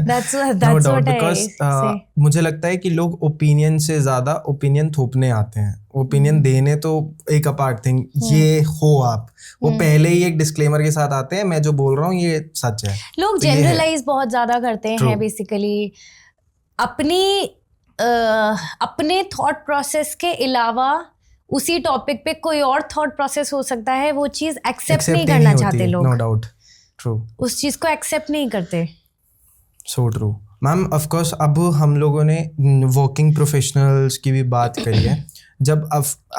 That's what I say. मुझे लगता है कि लोग ओपिनियन से ज्यादा ओपिनियन थोपने आते हैं. ओपिनियन देने तो एक अपार्ट थिंग, ये हो आप, वो पहले ही एक डिस्क्लेमर के साथ आते हैं, मैं जो बोल रहा हूँ ये सच है. लोग जनरलाइज बहुत ज्यादा करते हैं बेसिकली. अपने थॉट प्रोसेस के अलावा उसी टॉपिक पे कोई और थॉट प्रोसेस हो सकता है, वो चीज एक्सेप्ट नहीं करना चाहते लोग. No doubt, true. उस चीज को एक्सेप्ट नहीं करते. So true. Ma'am of course अब हम लोगों ने वर्किंग प्रोफेशनल्स की भी बात करी है. जब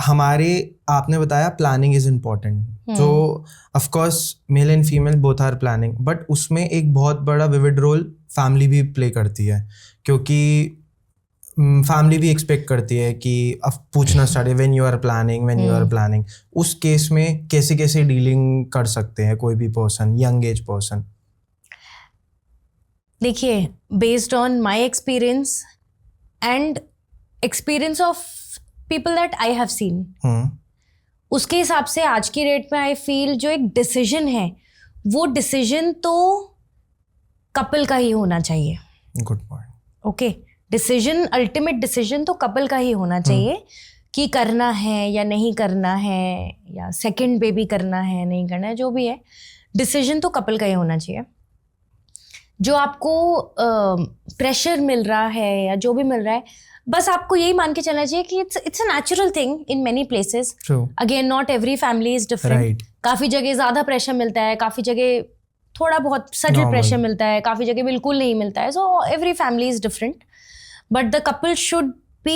हमारे आपने बताया प्लानिंग इज इम्पोर्टेंट, तो of course male and female both are planning, but उसमें एक बहुत बड़ा विविड रोल फैमिली भी प्ले करती है, क्योंकि फैमिली भी एक्सपेक्ट करती है कि अब पूछना स्टार्ट है व्हेन यू आर प्लानिंग. उस केस में कैसे कैसे डीलिंग कर सकते हैं कोई भी पर्सन, यंग एज पर्सन? देखिए, based on my experience and experience of people that I have scene, उसके हिसाब से आज की डेट में आई फील जो एक डिसीजन है, वो डिसीजन तो कपल का ही होना चाहिए. Good point. Okay, decision, ultimate decision तो कपल का ही होना चाहिए कि करना है या नहीं करना है, या सेकंड बेबी करना है नहीं करना है, जो भी है डिसीजन तो कपल का ही होना चाहिए. जो आपको प्रेशर मिल रहा है या जो भी मिल रहा है, बस आपको यही मान के चलना चाहिए कि it's a natural thing in many places. Again, not every family is different. काफ़ी जगह ज़्यादा प्रेशर मिलता है, काफ़ी जगह थोड़ा बहुत सटल प्रेशर मिलता है, काफ़ी जगह बिल्कुल नहीं मिलता है. So every family is different. But the couple should be,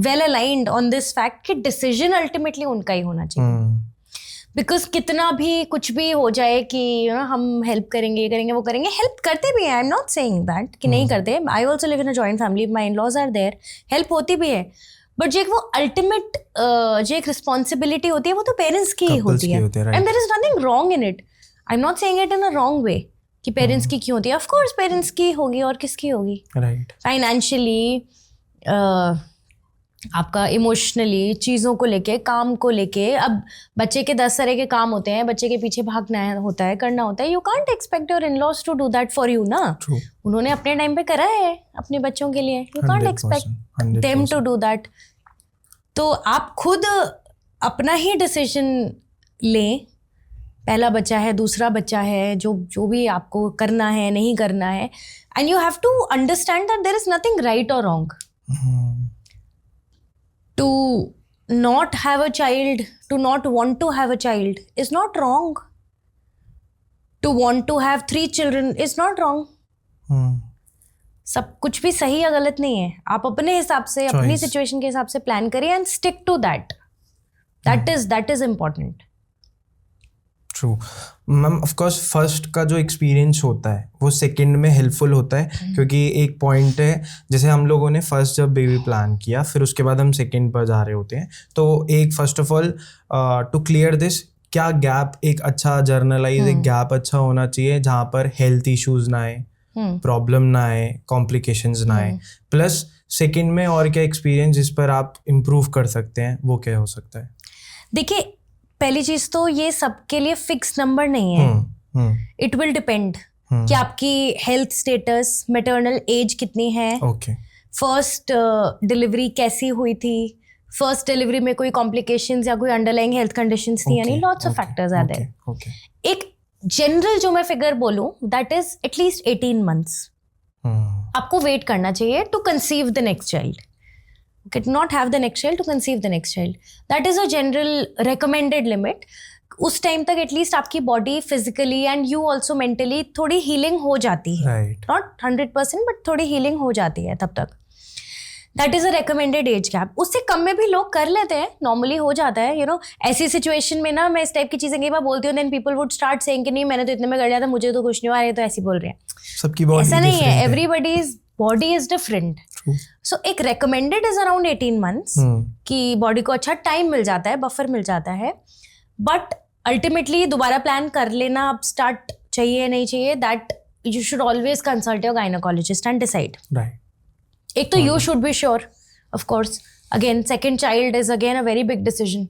well aligned on this fact कि decision ultimately उनका ही होना चाहिए. Because कितना भी कुछ भी हो जाए कि हम help करेंगे, ये करेंगे, वो करेंगे, help करते भी हैं. I'm not saying that कि नहीं करते. I also live in a joint family. My in-laws are there. Help होती भी है. But जो एक वो ultimate जो एक responsibility होती है, वो तो parents की ही होती है. And there is nothing wrong in it. I'm not saying it in a wrong way. कि पेरेंट्स की क्यों होती है. ऑफ कोर्स पेरेंट्स की होगी, और किसकी होगी. राइट. फाइनेंशियली, आपका इमोशनली, चीज़ों को लेके, काम को लेके. अब बच्चे के 10 तरह के काम होते हैं, बच्चे के पीछे भागना होता है, करना होता है. You can't expect your in-laws to do that for you ना. उन्होंने अपने टाइम पे करा है अपने बच्चों के लिए. You can't expect them to do that. तो आप खुद अपना ही डिसीजन लें. पहला बच्चा है, दूसरा बच्चा है, जो भी आपको करना है, नहीं करना है. And you have to understand that there is nothing right और wrong. To not have a child, to not want to have a child is not wrong. To want to have 3 children is not wrong. सब कुछ भी सही या गलत नहीं है. आप अपने हिसाब से, अपनी सिचुएशन के हिसाब से प्लान करिए and stick to that. That is important. True. Ma'am of course first का जो एक्सपीरियंस होता है वो सेकंड में हेल्पफुल होता है, क्योंकि एक पॉइंट है, जैसे हम लोगों ने फर्स्ट जब बेबी प्लान किया, फिर उसके बाद हम सेकंड पर जा रहे होते हैं, तो एक first of all to clear this, क्या गैप, एक अच्छा जर्नलाइज एक गैप अच्छा होना चाहिए जहाँ पर हेल्थ इश्यूज ना आए, प्रॉब्लम ना आए, कॉम्प्लिकेशंस ना आए. प्लस सेकंड में और क्या एक्सपीरियंस जिस पर आप इम्प्रूव कर सकते हैं, वो क्या हो सकता है? देखिए, पहली चीज तो ये सबके लिए फिक्स नंबर नहीं है. इट विल डिपेंड कि आपकी हेल्थ स्टेटस, मैटरनल एज कितनी है, फर्स्ट डिलीवरी कैसी हुई थी, फर्स्ट डिलीवरी में कोई कॉम्प्लिकेशंस या कोई अंडरलाइंग हेल्थ कंडीशंस थी, यानी lots of factors are there. एक जनरल जो मैं फिगर बोलूं, दैट इज एटलीस्ट 18 months. आपको वेट करना चाहिए to conceive the next child. Okay, to not have the next child, to conceive the next child. That is a general recommended limit. उस टाइम तक एटलीस्ट आपकी body physically and you also mentally थोड़ी हीलिंग हो जाती है. नॉट 100% बट थोड़ी हीलिंग हो जाती है तब तक. That is a recommended age gap. उससे कम में भी लोग कर लेते हैं, नॉर्मली हो जाता है. ऐसी सिचुएशन में ना मैं इस टाइप की चीजें कई बार बोलती हूँ, then people would start saying कि नहीं मैंने तो इतने में कर लिया था, मुझे तो कुछ नहीं हुआ, ये तो ऐसी बोल रहे हैं. सबकी बॉडी ऐसा नहीं है. Everybody's body is different. So एक रिकमेंडेड इज अराउंड 18 months कि बॉडी को अच्छा टाइम मिल जाता है, बफर मिल जाता है. बट अल्टीमेटली दोबारा प्लान कर लेना अब स्टार्ट चाहिए नहीं चाहिए, that you should always consult your gynaecologist and decide. Right. एक तो you should be sure, of course. Again second child is again a very big decision.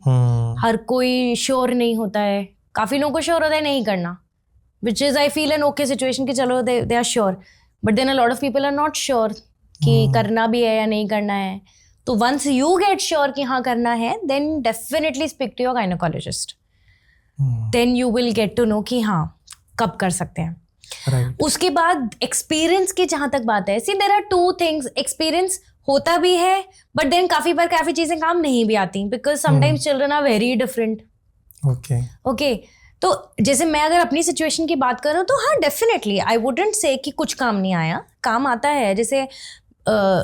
हर कोई श्योर नहीं होता है. काफी लोगों को श्योर होता है नहीं करना, which is I feel an okay situation कि चलो they are sure, but then a lot of people are not sure कि करना भी है या नहीं करना है. तो वंस यू गेट श्योर कि हाँ करना है, then definitely speak to your gynaecologist. Then you will get to know कि हाँ कब कर सकते हैं. Right. उसके बाद एक्सपीरियंस की जहां तक बात है, see there are two things. Experience होता भी है, बट देन काफी चीजें काम नहीं भी आती, because sometimes children are very different. Okay. तो जैसे मैं अगर अपनी सिचुएशन की बात करूं तो हाँ डेफिनेटली आई वुडंट से कि कुछ काम नहीं आया, काम आता है. जैसे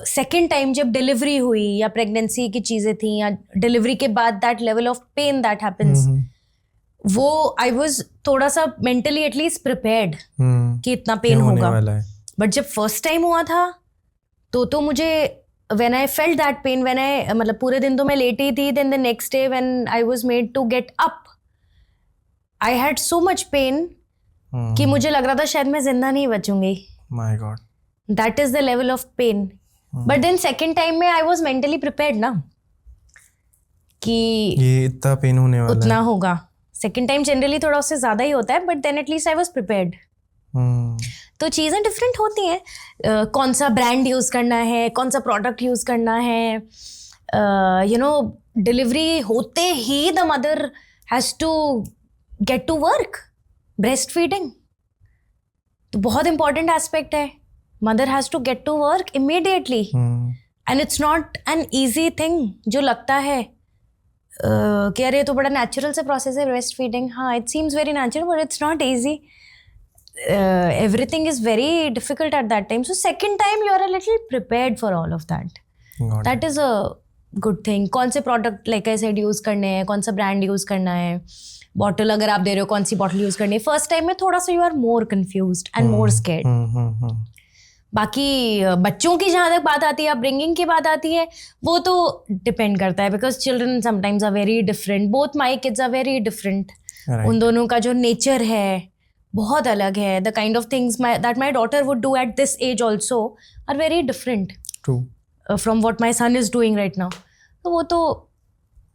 सेकेंड टाइम जब डिलीवरी हुई या प्रेगनेंसी की चीजें थी या डिलीवरी के बाद that level of pain that happens, वो आई वाज थोड़ा सा मेंटली एटलीस्ट प्रिपेयर्ड कि इतना पेन होगा. बट जब फर्स्ट टाइम हुआ था तो मुझे when I felt that pain, when I मतलब पूरे दिन तो मैं लेटी थी, then the next day when I was made to get up, I had so much pain कि मुझे लग रहा था शायद मैं जिंदा नहीं बचूंगी. My God. That is the level of pain. But then second time में आई वाज मेंटली प्रिपेयर्ड ना कि ये इतना पेन होने वाला उतना होगा. सेकेंड टाइम जनरली थोड़ा उससे ज्यादा ही होता है, but then at least I was prepared. तो चीज़ें डिफरेंट होती हैं. कौन सा ब्रांड यूज़ करना है, कौन सा प्रोडक्ट यूज़ करना है. यू नो डिलीवरी होते ही the mother has to get to work. Breast feeding तो बहुत इंपॉर्टेंट एस्पेक्ट है. Mother has to get to work immediately, and it's not an easy thing. जो लगता है कि अरे तो बड़ा नेचुरल से प्रोसेस है ब्रेस्ट फीडिंग, हाँ it seems very natural, but it's not easy. Everything is very difficult at that time. So second time you are a little prepared for all of that. That is a good thing. कौन से product like I said use करने हैं, कौन सा brand use करना है, bottle अगर आप दे रहे हो कौन सी bottle use करनी है. First time में थोड़ा सा you are more confused and more scared. बाकी बच्चों की जहाँ तक बात आती है, अपब्रिंगिंग की बात आती है, वो तो डिपेंड करता है, because children sometimes are very different. Both my kids are very different. उन दोनों का जो नेचर है बहुत अलग है. The kind of things that my daughter would do at this age also are very different from what my son is doing right now. तो वो तो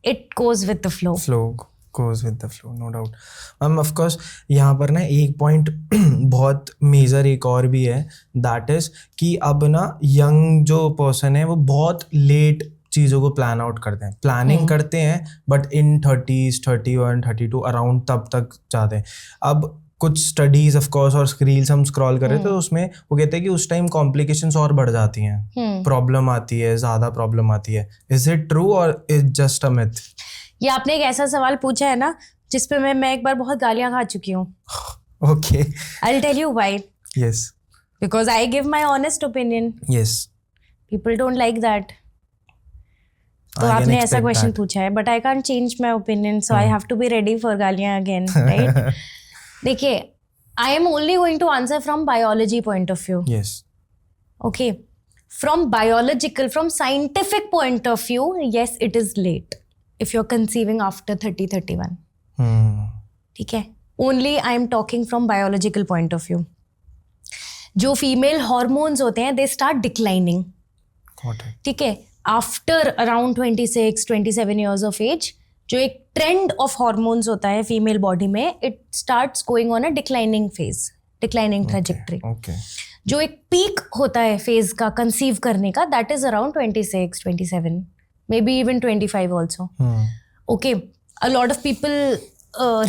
it goes with the flow. goes with the flow, no doubt. Of course यहाँ पर ना एक पॉइंट बहुत मेजर एक और भी है, दैट इज कि अब ना यंग जो पर्सन है वो बहुत लेट चीज़ों को प्लान आउट करते हैं. प्लानिंग करते हैं बट इन 30s 31 32 अराउंड तब तक जाते हैं. अब कुछ स्टडीज ऑफ कोर्स और रील्स हम स्क्रॉल कर रहे थे तो उसमें वो कहते हैं कि उस टाइम कॉम्प्लिकेशंस और बढ़ जाती हैं, प्रॉब्लम आती है, ज़्यादा प्रॉब्लम आती है. इज इट ट्रू और इज जस्ट अ मिथ? ये आपने एक ऐसा सवाल पूछा है ना जिसपे मैं एक बार बहुत गालियां खा चुकी हूँ. Okay, I will tell you why. Yes, because I give my honest opinion. Yes, people don't like that. तो आपने ऐसा क्वेश्चन पूछा है, but I can't change my opinion, so I have to be ready for गालियां अगेन, राइट? देखिए, I am only going to answer from biology point of view. Yes, okay. From biological, from scientific point of view, yes it is late if you're conceiving after 30-31. ठीक है. Only I am talking from biological point of view. जो फीमेल हॉर्मोन्स होते हैं they start declining. ठीक है. After around 26-27 years of age, जो एक ट्रेंड ऑफ हॉर्मोन्स होता है फीमेल बॉडी में, it starts going on a declining phase, declining trajectory. Okay. जो एक पीक होता है फेज का कंसीव करने का, that is around 26-27. Maybe even 25 also. Okay, a lot of people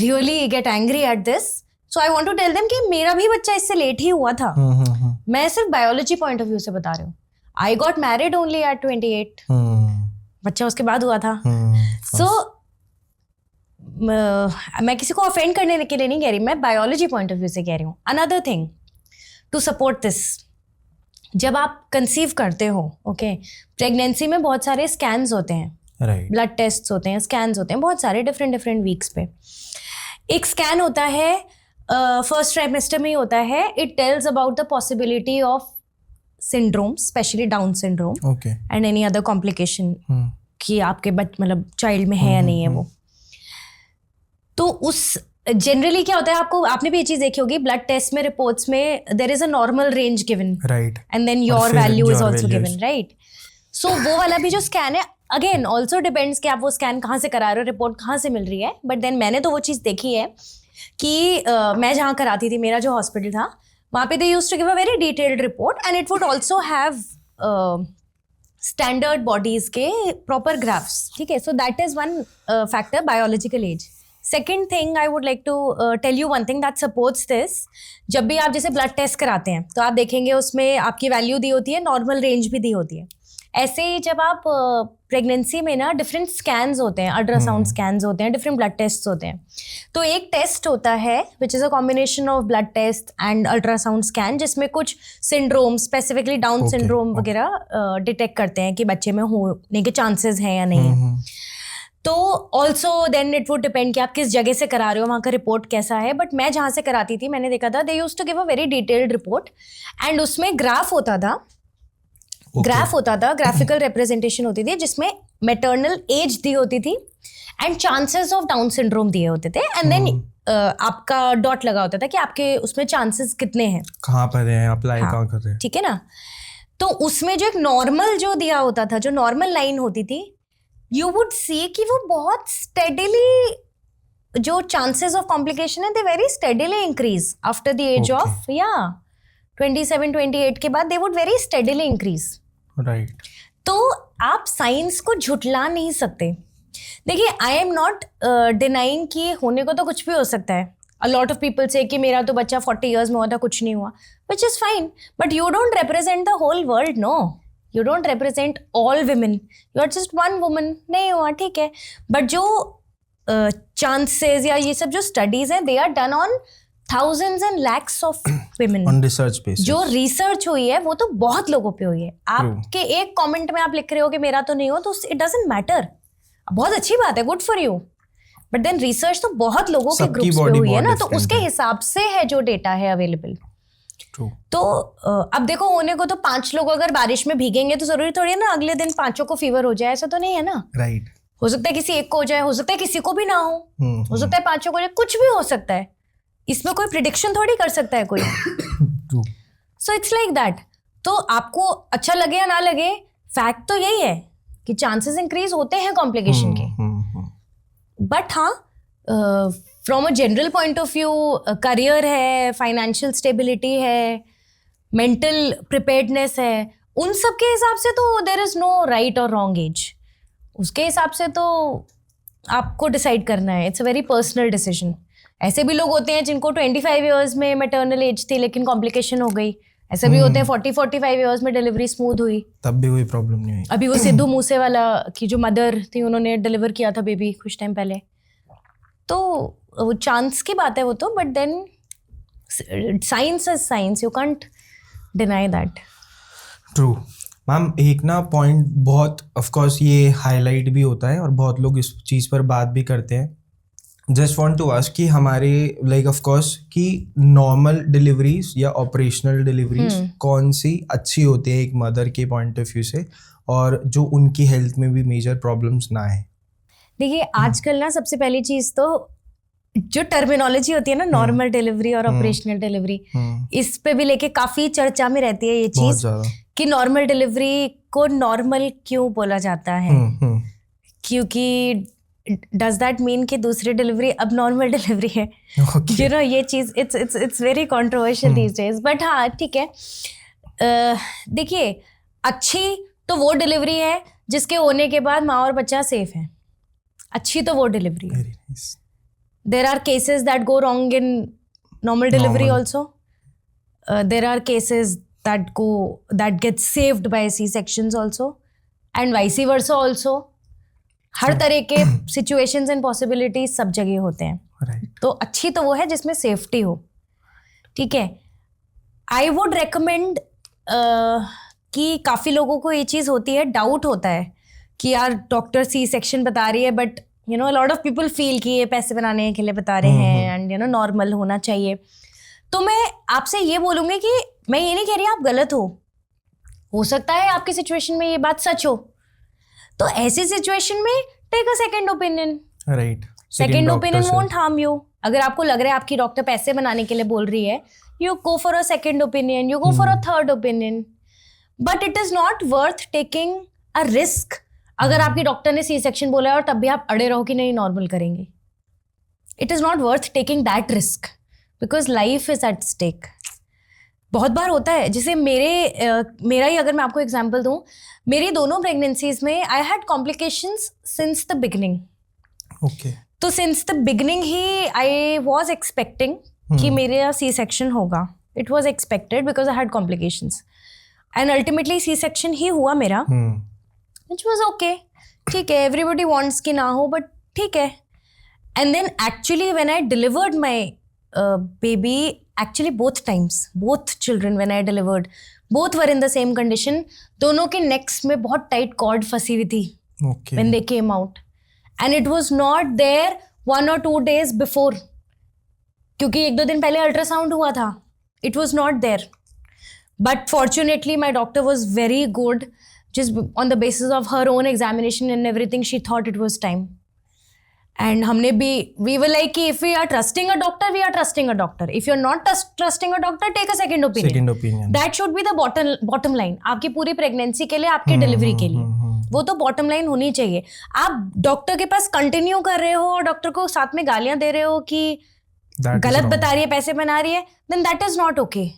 really get angry at this. So I want to tell them कि मेरा भी बच्चा इससे लेट ही हुआ था. मैं सिर्फ बायोलॉजी पॉइंट ऑफ व्यू से बता रही हूँ. I got married only at 28. बच्चा उसके बाद हुआ था. So मैं किसी को ऑफेंड करने के लिए नहीं कह रही, मैं बायोलॉजी पॉइंट ऑफ व्यू से कह रही हूँ. Another thing to support this, जब आप कंसीव करते हो, ओके, प्रेगनेंसी में बहुत सारे स्कैन्स होते हैं, राइट, ब्लड टेस्ट होते हैं, स्कैन्स होते हैं बहुत सारे डिफरेंट वीक्स पे. एक स्कैन होता है फर्स्ट ट्राइमेस्टर में ही होता है. It tells about the possibility of syndrome, specially down syndrome and any other complication, कि आपके मतलब चाइल्ड में है या नहीं है वो. तो उस जनरली क्या होता है, आपने भी ये चीज देखी होगी, ब्लड टेस्ट में रिपोर्ट्स में there is a normal range given, right, and then your value is also given, right? So वो वाला भी जो स्कैन है, अगेन ऑल्सो डिपेंड्स कि आप वो स्कैन कहाँ से करा रहे हो, रिपोर्ट कहाँ से मिल रही है। बट देन मैंने तो वो चीज़ देखी है कि मैं जहाँ कराती थी, मेरा जो हॉस्पिटल था, वहाँ पे they used to give a very detailed report and it would also have standard bodies के प्रॉपर ग्राफ्स, ठीक है? So that is one factor, biological age. Second thing I would like to tell you one thing that supports this. जब भी आप जैसे ब्लड टेस्ट कराते हैं तो आप देखेंगे उसमें आपकी वैल्यू दी होती है, नॉर्मल रेंज भी दी होती है। ऐसे ही जब आप प्रेगनेंसी में ना डिफरेंट स्कैन्स होते हैं, अल्ट्रासाउंड स्कैन्स होते हैं, डिफरेंट ब्लड टेस्ट होते हैं। तो एक टेस्ट होता है which is a combination of blood test and ultrasound scan, जिसमें कुछ सिंड्रोम, स्पेसिफिकली डाउन सिंड्रोम वगैरह डिटेक्ट करते हैं कि बच्चे में होने के चांसेस हैं या नहीं। तो also then it would depend कि आप किस जगह से करा रहे हो, वहाँ का रिपोर्ट कैसा है। बट मैं जहाँ से कराती थी मैंने देखा था they used to give a very detailed report and उसमें ग्राफ होता था, ग्राफिकल रिप्रेजेंटेशन होती थी जिसमें मैटरनल एज दी होती थी and chances of down syndrome दिए होते थे एंड देन आपका डॉट लगा होता था कि आपके उसमें चांसेस कितने हैं, कहाँ पर हैं, अप्लाई कहाँ कर रहे हैं, ठीक है ना? तो उसमें जो एक नॉर्मल जो दिया होता था, जो नॉर्मल लाइन होती थी, यू वुड सी कि वो बहुत स्टेडिली, जो चांसेस ऑफ कॉम्प्लिकेशन है they very steadily increase after the age of 27-28 के बाद they would very steadily increase, right? तो आप साइंस को झुटला नहीं सकते। देखिए, आई एम नॉट डिनाइंग कि होने को तो कुछ भी हो सकता है। अ लॉट ऑफ पीपल से कि मेरा तो बच्चा 40 इयर्स में हुआ था, कुछ नहीं हुआ, which is fine, but you don't represent the whole world, no, you don't represent all women, you are just one woman, नहीं हुआ ठीक है। बट जो चांसेस या ये सब जो स्टडीज हैं, they are done on thousands and lakhs of women on research basis। जो रिसर्च हुई है वो तो बहुत लोगों पे हुई है। आपके एक कमेंट में आप लिख रहे हो कि मेरा तो नहीं हो, तो इट डजंट मैटर, बहुत अच्छी बात है, good for you, but then research तो बहुत लोगों के ग्रुप्स पे हुई है ना, तो उसके हिसाब से है जो डेटा है अवेलेबल। तो अब देखो, होने को तो 5 लोग अगर बारिश में भीगेंगे तो जरूरी थोड़ी है ना अगले दिन 5 को फीवर हो जाए, ऐसा तो नहीं है ना, राइट? हो सकता है किसी एक को हो जाए, हो सकता है किसी को भी ना हो सकता है 5 को हो जाए, कुछ भी हो सकता है, इसमें कोई प्रिडिक्शन थोड़ी कर सकता है कोई। So it's like that. तो आपको अच्छा लगे या ना लगे, फैक्ट तो यही है कि चांसेस इंक्रीज होते हैं कॉम्प्लिकेशन के। बट हाँ, from a general point of view, career है, फाइनेंशियल स्टेबिलिटी है, मेंटल प्रिपेयर्डनेस है, उन सब के हिसाब से तो देयर इज नो राइट और रॉन्ग एज। उसके हिसाब से तो आपको डिसाइड करना है, it's a very personal decision. ऐसे भी लोग होते हैं जिनको 25 इयर्स में मैटरनल एज थी लेकिन कॉम्प्लिकेशन हो गई, ऐसे भी होते हैं 40-45 इयर्स में डिलीवरी स्मूथ हुई, तब भी कोई प्रॉब्लम नहीं हुई। अभी वो सिद्धू मूसेवाला की जो मदर थी, उन्होंने डिलीवर किया था बेबी कुछ टाइम पहले, तो वो चांस की बात है वो तो, but then science is science, you can't deny that. True ma'am, एक ना पॉइंट बहुत ऑफ कोर्स ये हाईलाइट भी होता है और बहुत लोग इस चीज़ पर बात भी करते हैं। जस्ट वांट टू आस्क कि हमारे लाइक ऑफ कोर्स कि नॉर्मल डिलीवरीज या ऑपरेशनल डिलीवरीज कौन सी अच्छी होती है एक मदर के पॉइंट ऑफ व्यू से, और जो उनकी हेल्थ में भी मेजर प्रॉब्लम्स ना है? देखिए, आजकल ना सबसे पहली चीज़ तो जो टर्मिनोलॉजी होती है ना, नॉर्मल डिलीवरी और ऑपरेशनल डिलीवरी, इस पे भी लेके काफ़ी चर्चा में रहती है ये चीज़ कि नॉर्मल डिलीवरी को नॉर्मल क्यों बोला जाता है, क्योंकि डज दैट मीन कि दूसरी डिलीवरी अब नॉर्मल डिलीवरी है? यू नो, ये चीज़ it's very controversial these days, but हाँ ठीक है। देखिए, अच्छी तो वो डिलीवरी है जिसके होने के बाद माँ और बच्चा सेफ है, अच्छी तो वो डिलीवरी है। There are cases that go wrong in normal delivery also, there are cases that get saved by C-sections also and vice versa also। हर तरह के सिचुएशंस एंड पॉसिबिलिटीज सब जगह होते हैं। तो अच्छी तो वो है जिसमें सेफ्टी हो, ठीक है। आई वुड रेकमेंड कि काफ़ी लोगों को ये चीज़ होती है, डाउट होता है कि यार डॉक्टर C-section बता रही है, but you know lot of people feel कि ये पैसे बनाने के लिए बता रहे हैं एंड यू नो नॉर्मल होना चाहिए। तो मैं आपसे ये बोलूँगी कि मैं ये नहीं कह रही आप गलत हो सकता है आपकी सिचुएशन में ये बात सच हो, तो ऐसी सिचुएशन में take a second opinion, right? Second opinion से। Won't harm you. अगर आपको लग रहा है आपकी डॉक्टर पैसे बनाने के लिए बोल रही है, you go for a second opinion, you go for a third opinion, but it is not worth taking a risk. अगर आपकी डॉक्टर ने सी सेक्शन बोला है और तब भी आप अड़े रहो कि नहीं नॉर्मल करेंगे, it is not worth taking that risk because life is at stake. बहुत बार होता है, जैसे मेरा ही अगर मैं आपको एग्जांपल दूं, मेरी दोनों प्रेगनेंसीज में I had complications since the beginning. Okay. तो सिंस द बिगनिंग ही आई वाज एक्सपेक्टिंग कि मेरा सी सेक्शन होगा. It was expected because I had complications and ultimately C section ही हुआ मेरा, व्हिच वाज ओके. ठीक है, एवरीबॉडी वांट्स कि ना हो, बट ठीक है. And then actually when I delivered my baby, actually both times, both children when I delivered, both were in the same condition. दोनों के नेक्स में बहुत टाइट कॉर्ड फंसी हुई थी when they came out, and it was not there 1 or 2 days before, क्योंकि 1-2 दिन पहले अल्ट्रासाउंड हुआ था. It was not there, but fortunately my doctor was very good. just on the basis of her own examination and everything, she thought it was time. And हमने भी, we were like, if we are trusting a doctor, we are trusting a doctor. If you're not trusting a doctor, take a second opinion. Second opinion. That should be the bottom line. आपकी पूरी प्रेगनेंसी के लिए, आपके डिलीवरी के लिए, वो तो बॉटम लाइन होनी चाहिए. आप डॉक्टर के पास कंटिन्यू कर रहे हो और डॉक्टर को साथ में गालियां दे रहे हो कि गलत बता रही है, पैसे बना रही है, then that is not okay.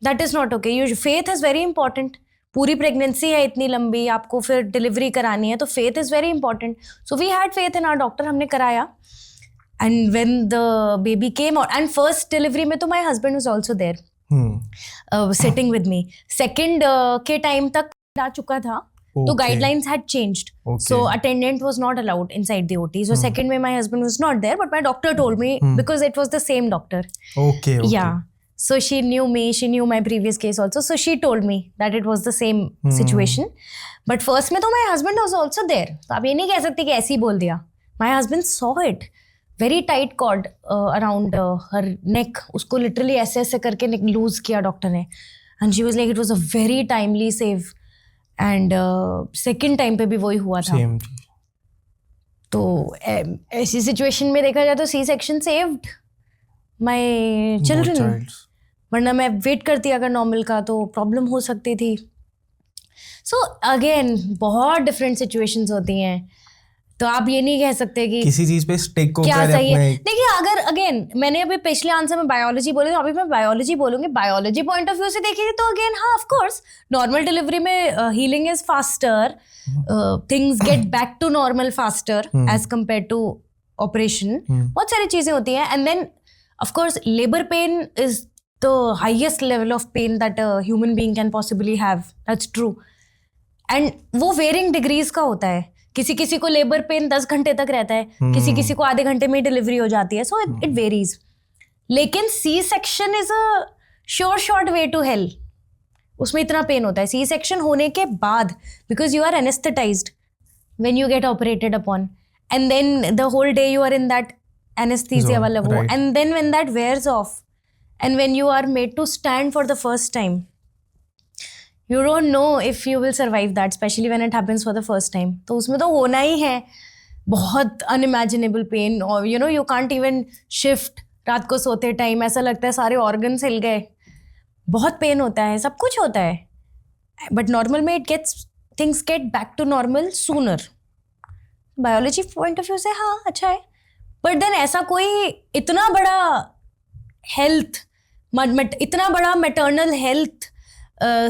That is not okay. Your faith is very important. पूरी प्रेगनेंसी है इतनी लंबी, आपको फिर डिलीवरी करानी है, तो faith is very important. So we had faith in our doctor, हमने कराया. And when the baby came out, and first delivery में तो my husband was also there sitting with me. Second के टाइम तक आ चुका था, तो guidelines had changed, so attendant was not allowed inside the OT. So second में my husband was not there, but my doctor told me because it was the same doctor. Okay. या so she knew me, she knew my previous case also, so she told me that it was the same situation. But first में तो my husband was also there, तो आप ये नहीं कह सकते कि ऐसे ही बोल दिया. My husband saw it, very tight cord around her neck, उसको literally ऐसे ऐसे करके लूज किया डॉक्टर ने. And she was like, it was a very timely save. And second time पे भी वही हुआ था. Same. तो ऐसी सिचुएशन में देखा जाए तो C section saved my children, वरना मैं वेट करती अगर नॉर्मल का तो प्रॉब्लम हो सकती थी. सो अगेन बहुत डिफरेंट सिचुएशंस होती हैं, तो आप ये नहीं कह सकते कि किसी चीज पे स्टिक को क्या सही है. देखिए, अगर अगेन मैंने अभी पिछले आंसर में बायोलॉजी बोली, तो अभी मैं बायोलॉजी बोलूंगी. बायोलॉजी पॉइंट ऑफ व्यू से देखिए तो अगेन हाँ, ऑफ कोर्स नॉर्मल डिलीवरी में healing is faster, things get back to normal faster as compare to operation. बहुत सारी चीजें होती हैं. And then of course labor pain is the highest level of pain that a human being can possibly have. That's true. And वो varying degrees का होता है. किसी किसी को labor pain 10 घंटे तक रहता है, किसी किसी को आधे घंटे में डिलीवरी हो जाती है. So it varies. लेकिन C-section is a sure short way to hell. उसमें इतना पेन होता है C-section होने के बाद, because you are anesthetized when you get operated upon, and then the whole day you are in that anesthesia वाला वो, and then when that wears off and when you are made to stand for the first time, you don't know if you will survive that, especially when it happens for the first time. तो उसमें तो होना ही है बहुत unimaginable pain, और you know you can't even shift. रात को सोते टाइम ऐसा लगता है सारे organs हिल गए, बहुत पेन होता है, सब कुछ होता है. but normal में things get back to normal sooner. Biology point of view से हाँ अच्छा है, बट देन ऐसा कोई इतना बड़ा हेल्थ, इतना बड़ा मैटरनल हेल्थ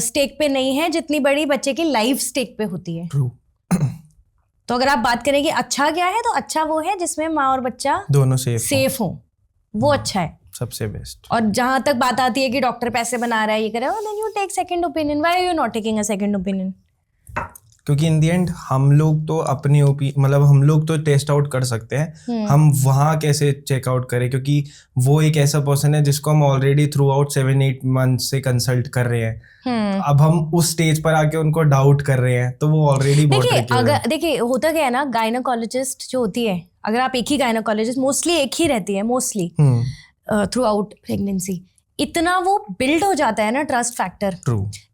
स्टेक पे नहीं है जितनी बड़ी बच्चे की लाइफ स्टेक पे होती है. तो अगर आप बात करें कि अच्छा क्या है, तो अच्छा वो है जिसमें माँ और बच्चा दोनों सेफ हो, वो अच्छा है, सबसे बेस्ट. और जहां तक बात आती है कि डॉक्टर पैसे बना रहा है, ये करे, then you take second opinion. Why are you not taking a second opinion? क्योंकि इन द एंड हम लोग तो अपनी मतलब हम लोग तो टेस्ट आउट कर सकते हैं, हम वहाँ कैसे चेकआउट करें, क्योंकि वो एक ऐसा पर्सन है जिसको हम ऑलरेडी थ्रू आउट 7-8 मंथ से कंसल्ट कर रहे हैं. अब हम उस स्टेज पर आके उनको डाउट कर रहे हैं, तो वो ऑलरेडी देखिए होता क्या है ना, गायनोकोलॉजिस्ट जो होती है, अगर आप एक ही गायनोकोलॉजिस्ट, मोस्टली एक ही रहती है मोस्टली थ्रू आउट प्रेगनेंसी, इतना वो बिल्ड हो जाता है ना ट्रस्ट फैक्टर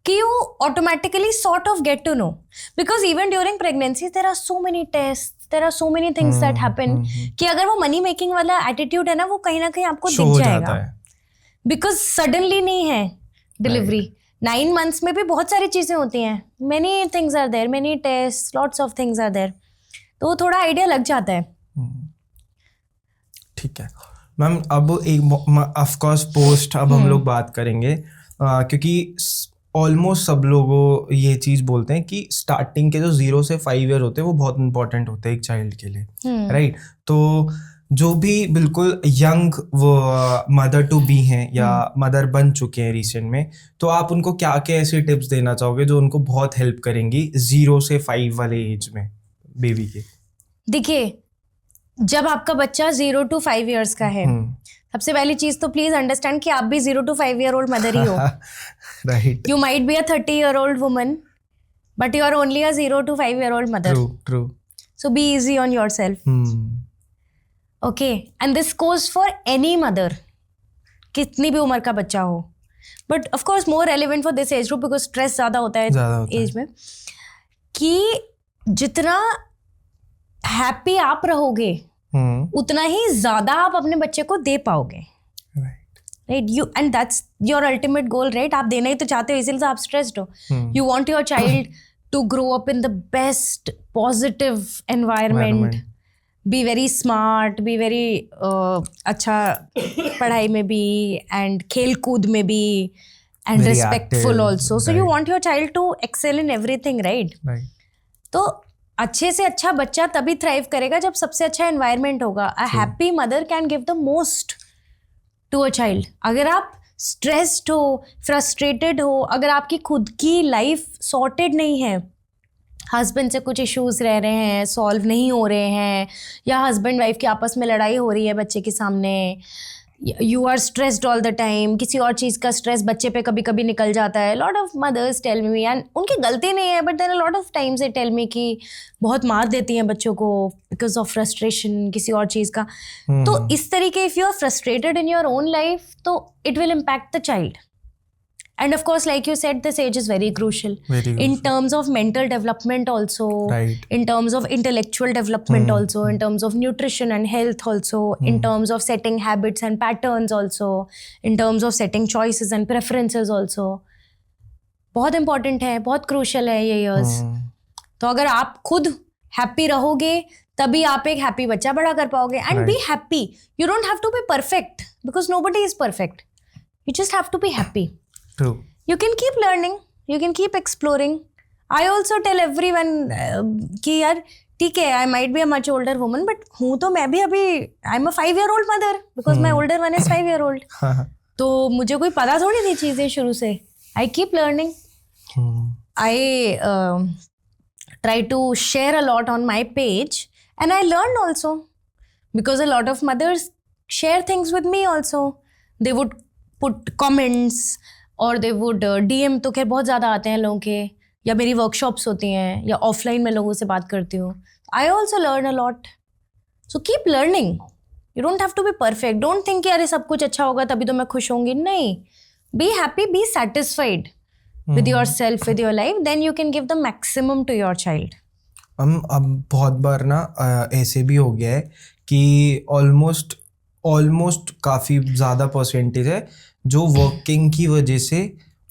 कि you automatically sort of get to know, because even during pregnancy there are so many test, there are so many things that happen कि अगर वो मनी मेकिंग वाला एटीट्यूड है ना, वो कहीं ना कहीं आपको दिख जाएगा, बिकॉज सडनली नहीं है डिलीवरी। 9 months में भी बहुत सारी चीजें होती हैं, many things are there, many test, lots of things are there, तो वो थोड़ा आइडिया लग जाता है। ठीक है मैम, अब एक ऑफ कोर्स पोस्ट अब हम लोग बात करेंगे, क्योंकि ऑलमोस्ट सब लोगों ये चीज़ बोलते हैं कि स्टार्टिंग के जो 0 से 5 ईयर होते हैं वो बहुत इंपॉर्टेंट होते हैं एक चाइल्ड के लिए, राइट? तो जो भी बिल्कुल यंग वो मदर टू बी हैं या मदर बन चुके हैं रिसेंट में, तो आप उनको क्या क्या ऐसी टिप्स देना चाहोगे जो उनको बहुत हेल्प करेंगी 0 से 5 वाले एज में बेबी के? देखिए, जब आपका बच्चा 0 to 5 years का है, सबसे पहली चीज तो प्लीज अंडरस्टैंड कि आप भी 0 to 5 year old मदर ही हो, right? You might be a 30-year-old woman, but you are only a 0 to 5 year old mother. True. So be easy on yourself. Okay, and this goes for any mother, कितनी भी उम्र का बच्चा हो, but of course more relevant for this age group because stress ज़्यादा होता है एज में, कि जितना हैप्पी आप रहोगे उतना ही ज़्यादा आप अपने बच्चे को दे पाओगे, right? You and that's your ultimate goal, right? आप देना ही तो चाहते हो, इसीलिए तो आप स्ट्रेस्ड हो। You want your child to grow up in the best positive environment, be very smart, be very अच्छा पढ़ाई में भी एंड खेल कूद में भी and respectful also, so you want your child to excel in everything, right? तो अच्छे से अच्छा बच्चा तभी थ्राइव करेगा जब सबसे अच्छा एनवायरनमेंट होगा। A happy mother can give the most to a child. अगर आप स्ट्रेस्ड हो, फ्रस्ट्रेटेड हो, अगर आपकी खुद की लाइफ सॉर्टेड नहीं है, हस्बैंड से कुछ इश्यूज रह रहे हैं, सॉल्व नहीं हो रहे हैं, या हस्बैंड वाइफ की आपस में लड़ाई हो रही है बच्चे के सामने, you are stressed all the time, किसी और चीज़ का स्ट्रेस बच्चे पे कभी कभी निकल जाता है। Lot of mothers tell me, and उनकी गलती नहीं है, but there are lot of times they tell me कि बहुत मार देती हैं बच्चों को बिकॉज ऑफ फ्रस्ट्रेशन किसी और चीज़ का। तो इस तरीके if you are frustrated in your own life, तो it will impact the child. And of course, like you said, this age is very crucial. In terms of mental development also, right. In terms of intellectual development also, in terms of nutrition and health also, in terms of setting habits and patterns also, in terms of setting choices and preferences also. बहुत important है, बहुत crucial है ये years. तो अगर आप खुद happy रहोगे, तभी आप एक happy बच्चा बड़ा कर पाओगे. And be happy. You don't have to be perfect because nobody is perfect. You just have to be happy. True. You can keep learning, you can keep exploring. I also tell everyone कि यार ठीक है, I might be a much older woman, but हूँ तो मैं भी अभी I'm a 5-year-old mother because my older one is 5-year-old. तो मुझे कोई पता थोड़ी थी चीज़ें शुरू से. I keep learning. I try to share a lot on my page and I learn also because a lot of mothers share things with me also. They would put comments और दे वुड DM तो खैर बहुत ज़्यादा आते हैं लोगों के, या मेरी वर्कशॉप्स होती हैं, या ऑफलाइन में लोगों से बात करती हूँ. I also learn a lot. So keep learning. You don't have to be perfect. Don't think कि अरे सब कुछ अच्छा होगा तभी तो मैं खुश होंगी. नहीं, be happy, be satisfied with yourself, with your life, then you can give the maximum to your child. अब बहुत बार ना ऐसे भी हो गया है कि ऑलमोस्ट काफ़ी ज़्यादा परसेंटेज है जो वर्किंग की वजह से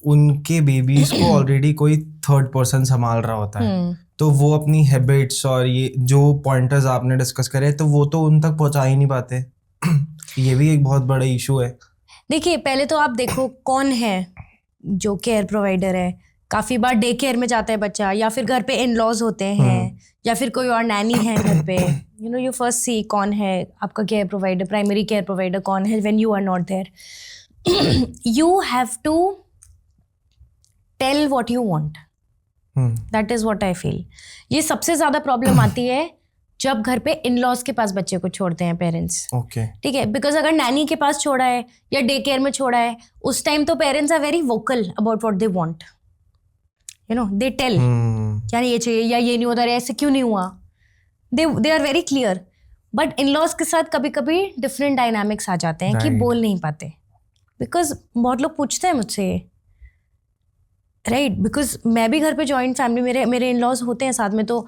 उनके बेबीज को ऑलरेडी कोई थर्ड पर्सन संभाल रहा होता है. तो वो अपनी हैबिट्स और ये जो पॉइंटर्स आपने डिस्कस करे तो वो तो उन तक पहुंचा ही नहीं पाते. ये भी एक बहुत बड़ा इशू है. देखिए, पहले तो आप देखो कौन है जो केयर प्रोवाइडर है. काफ़ी बार डे केयर में जाता है बच्चा, या फिर घर पे इन लॉज होते हैं, या फिर कोई और नैनी है घर पे. You know, you first see कौन है आपका care provider, primary care provider कौन है when you are not there. You have to tell what you want. That is what I feel. ये सबसे ज़्यादा प्रॉब्लम आती है जब घर पे इन लॉज के पास बच्चे को छोड़ते हैं पेरेंट्स. ठीक है, बिकॉज अगर नैनी के पास छोड़ा है या डे केयर में छोड़ा है, उस टाइम तो parents are very vocal about what they want. You know, they tell यानी ये चाहिए या ये नहीं होता, ऐसे क्यों नहीं हुआ. They are very clear. But in laws के साथ कभी कभी डिफरेंट डायनामिक्स आ जाते हैं कि बोल नहीं पाते. बिकॉज बहुत लोग पूछते हैं मुझसे, राइट? बिकॉज मैं भी घर पे जॉइंट फैमिली, मेरे इन लॉज होते हैं साथ में, तो